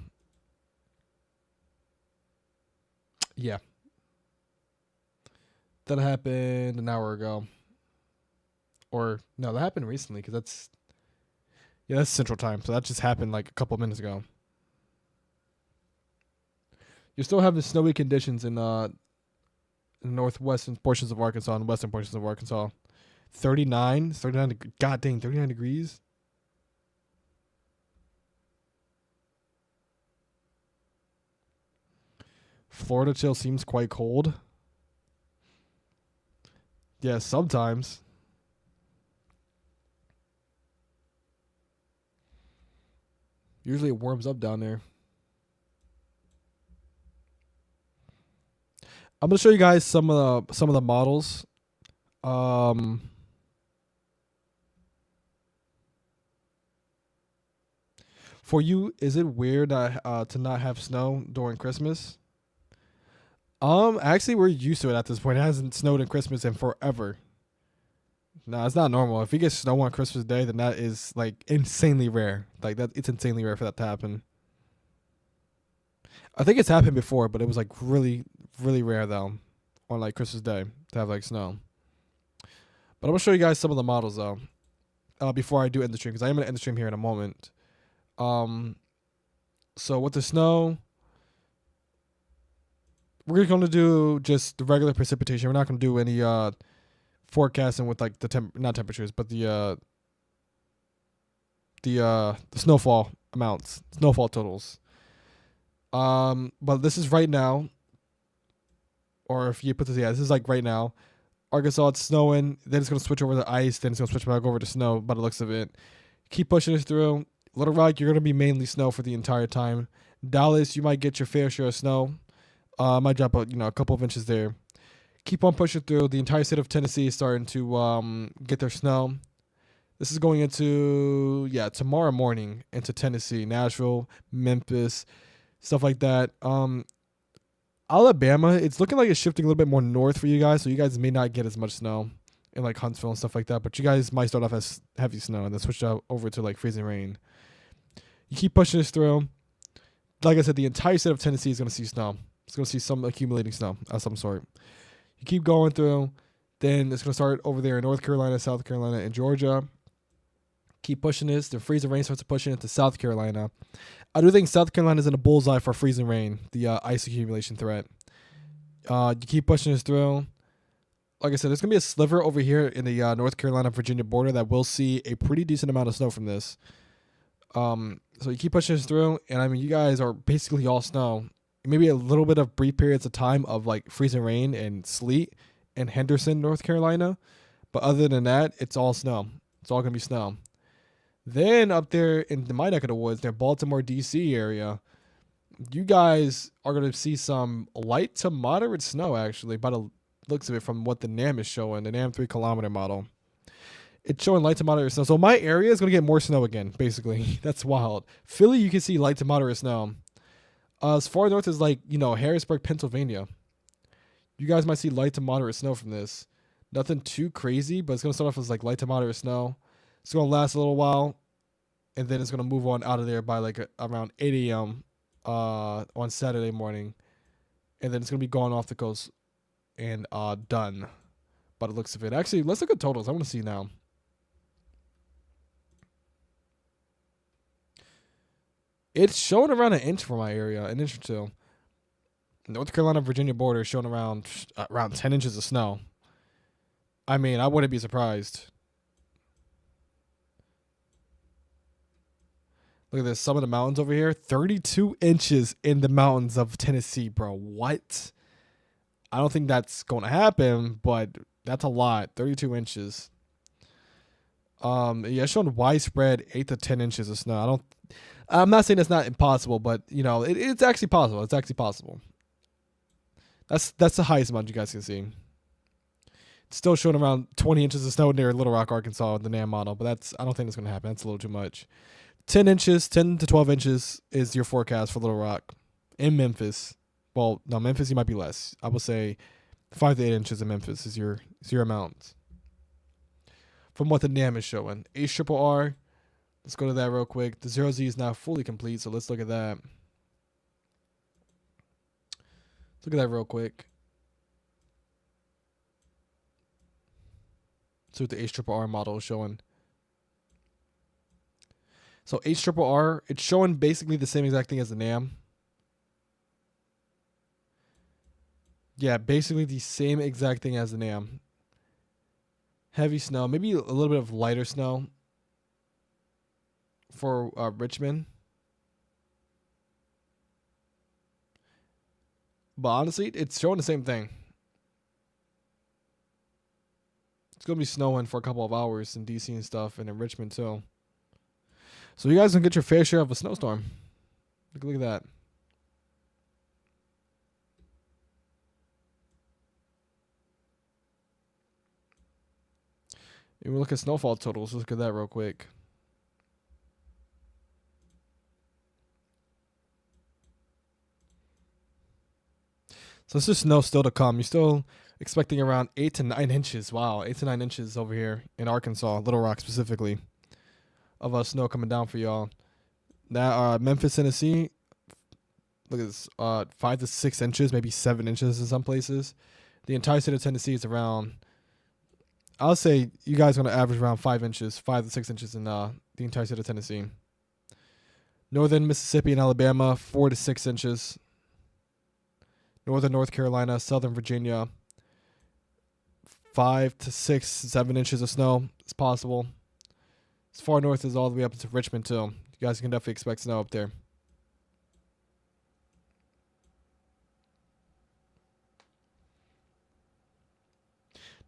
Yeah. That happened an hour ago. Or no, that happened recently because that's Central Time. So that just happened like a couple of minutes ago. You still have the snowy conditions in northwestern portions of Arkansas and western portions of Arkansas. 39, god dang, 39 degrees. Florida chill seems quite cold. Yeah, sometimes. Usually it warms up down there. I'm gonna show you guys some of the models. For you, is it weird to not have snow during Christmas? Actually, we're used to it at this point. It hasn't snowed in Christmas in forever. No, it's not normal. If you get snow on Christmas Day, then that is like insanely rare. Like that, it's insanely rare for that to happen. I think it's happened before, but it was like really, really rare though, on like Christmas Day to have like snow. But I'm gonna show you guys some of the models though, before I do end the stream, because I am gonna end the stream here in a moment. So with the snow, we're going to do just the regular precipitation. We're not going to do any forecasting with like the not temperatures, but the snowfall amounts, snowfall totals. But this is right now, or if you put this, yeah, this is like right now. Arkansas, it's snowing. Then it's gonna switch over to ice. Then it's gonna switch back over to snow. By the looks of it, keep pushing this through. Little Rock, you're gonna be mainly snow for the entire time. Dallas, you might get your fair share of snow. Might drop a couple of inches there. Keep on pushing through. The entire state of Tennessee is starting to get their snow. This is going into tomorrow morning into Tennessee, Nashville, Memphis, stuff like that. Alabama, it's looking like it's shifting a little bit more north for you guys, so you guys may not get as much snow in like Huntsville and stuff like that. But you guys might start off as heavy snow and then switch out over to like freezing rain. You keep pushing this through. Like I said, the entire state of Tennessee is going to see snow. It's going to see some accumulating snow of some sort. You keep going through, then it's going to start over there in North Carolina, South Carolina, and Georgia. Keep pushing this. The freezing rain starts to push into South Carolina. I do think South Carolina is in a bullseye for freezing rain, the ice accumulation threat. You keep pushing this through. Like I said, there's going to be a sliver over here in the North Carolina-Virginia border that will see a pretty decent amount of snow from this. So you keep pushing this through, and I mean, you guys are basically all snow. Maybe a little bit of brief periods of time of like freezing rain and sleet in Henderson, North Carolina. But other than that, it's all snow. It's all going to be snow. Then up there in my neck of the woods, near Baltimore, D.C. area, you guys are going to see some light to moderate snow, actually, by the looks of it from what the NAM is showing, the NAM 3-kilometer model. It's showing light to moderate snow. So my area is going to get more snow again, basically. That's wild. Philly, you can see light to moderate snow. As far north as like, Harrisburg, Pennsylvania. You guys might see light to moderate snow from this. Nothing too crazy, but it's going to start off as like light to moderate snow. It's going to last a little while, and then it's going to move on out of there by like around 8 a.m. On Saturday morning. And then it's going to be gone off the coast and done by the looks of it. Actually, let's look at totals. I want to see now. It's showing around an inch for my area, an inch or two. North Carolina, Virginia border is showing around 10 inches of snow. I mean, I wouldn't be surprised. Look at this. Some of the mountains over here, 32 inches in the mountains of Tennessee, bro. What? I don't think that's going to happen, but that's a lot. 32 inches. Yeah, showing widespread 8 to 10 inches of snow. I'm not saying it's not impossible, but it's actually possible. It's actually possible. That's the highest amount you guys can see. It's still showing around 20 inches of snow near Little Rock, Arkansas, the NAM model, but I don't think that's going to happen. That's a little too much. 10 to 12 inches is your forecast for Little Rock. In Memphis, well, no, Memphis you might be less. I would say 5 to 8 inches in Memphis is your amount. From what the NAM is showing. HRRR, let's go to that real quick. The 0Z is now fully complete, so let's look at that. Let's look at that real quick. See what the HRRR model is showing. So HRRR, it's showing basically the same exact thing as the NAM. Yeah, basically the same exact thing as the NAM. Heavy snow, maybe a little bit of lighter snow for Richmond. But honestly, it's showing the same thing. It's going to be snowing for a couple of hours in DC and stuff, and in Richmond too. So you guys can get your fair share of a snowstorm. Look at that. And we look at snowfall totals. Let's look at that real quick. So this is snow still to come. You're still expecting around 8 to 9 inches. Wow, 8 to 9 inches over here in Arkansas, Little Rock specifically, of snow coming down for y'all. Now, Memphis, Tennessee, look at this, 5 to 6 inches, maybe 7 inches in some places. The entire state of Tennessee is around, I'll say you guys are going to average around 5 inches, 5 to 6 inches in the entire state of Tennessee. Northern Mississippi and Alabama, 4 to 6 inches. Northern North Carolina, Southern Virginia, 5 to 6, 7 inches of snow is possible. As far north as all the way up to Richmond too. You guys can definitely expect snow up there.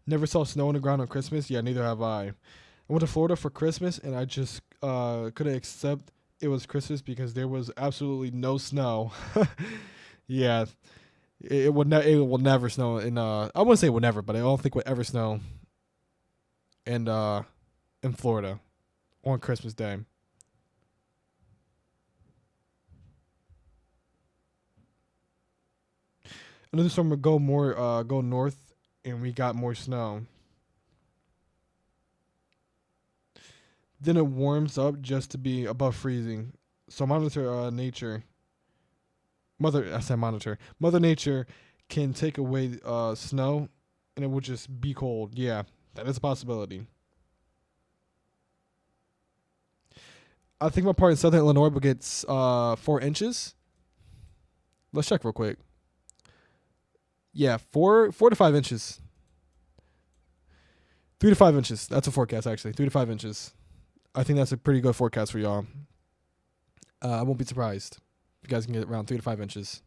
Never saw snow on the ground on Christmas. Yeah, neither have I. I went to Florida for Christmas, and I just couldn't accept it was Christmas because there was absolutely no snow. Yeah, it will never snow in. I wouldn't say it will never, but I don't think it would ever snow in Florida on Christmas Day. Another summer go north, and we got more snow. Then it warms up just to be above freezing. So monitor nature. I said monitor. Mother Nature can take away snow, and it will just be cold. Yeah, that is a possibility. I think my part in Southern Illinois will get 4 inches. Let's check real quick. Yeah, 4 to 5 inches. 3 to 5 inches. That's a forecast actually. 3 to 5 inches. I think that's a pretty good forecast for y'all. I won't be surprised if you guys can get around 3 to 5 inches.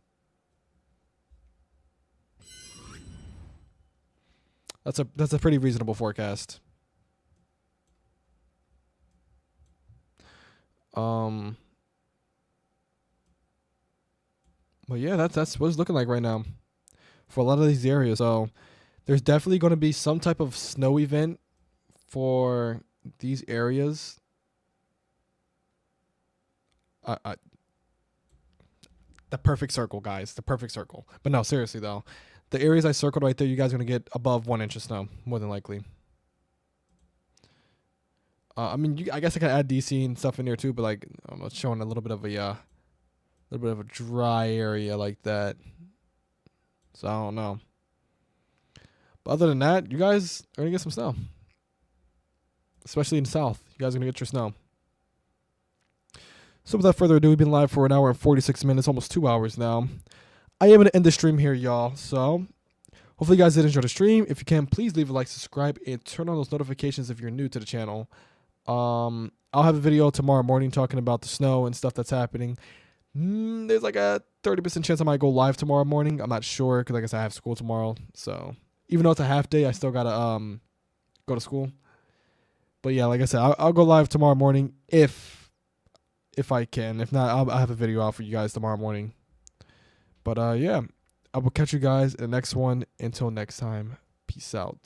That's a pretty reasonable forecast. But yeah, that's what it's looking like right now for a lot of these areas. So there's definitely going to be some type of snow event for these areas. The perfect circle, guys. The perfect circle. But no, seriously though, the areas I circled right there, you guys are gonna get above 1 inch of snow, more than likely. I mean, I guess I could add DC and stuff in there too, but like I'm showing a little bit of a dry area like that. So I don't know. But other than that, you guys are gonna get some snow, especially in the south. You guys are gonna get your snow. So without further ado, we've been live for an hour and 46 minutes, almost 2 hours now. I am going to end the stream here, y'all. So hopefully you guys did enjoy the stream. If you can, please leave a like, subscribe, and turn on those notifications if you're new to the channel. I'll have a video tomorrow morning talking about the snow and stuff that's happening. There's like a 30% chance I might go live tomorrow morning. I'm not sure because, like I said, I have school tomorrow. So even though it's a half day, I still got to go to school. But yeah, like I said, I'll go live tomorrow morning if I can. If not, I'll have a video out for you guys tomorrow morning. But yeah, I will catch you guys in the next one. Until next time, peace out.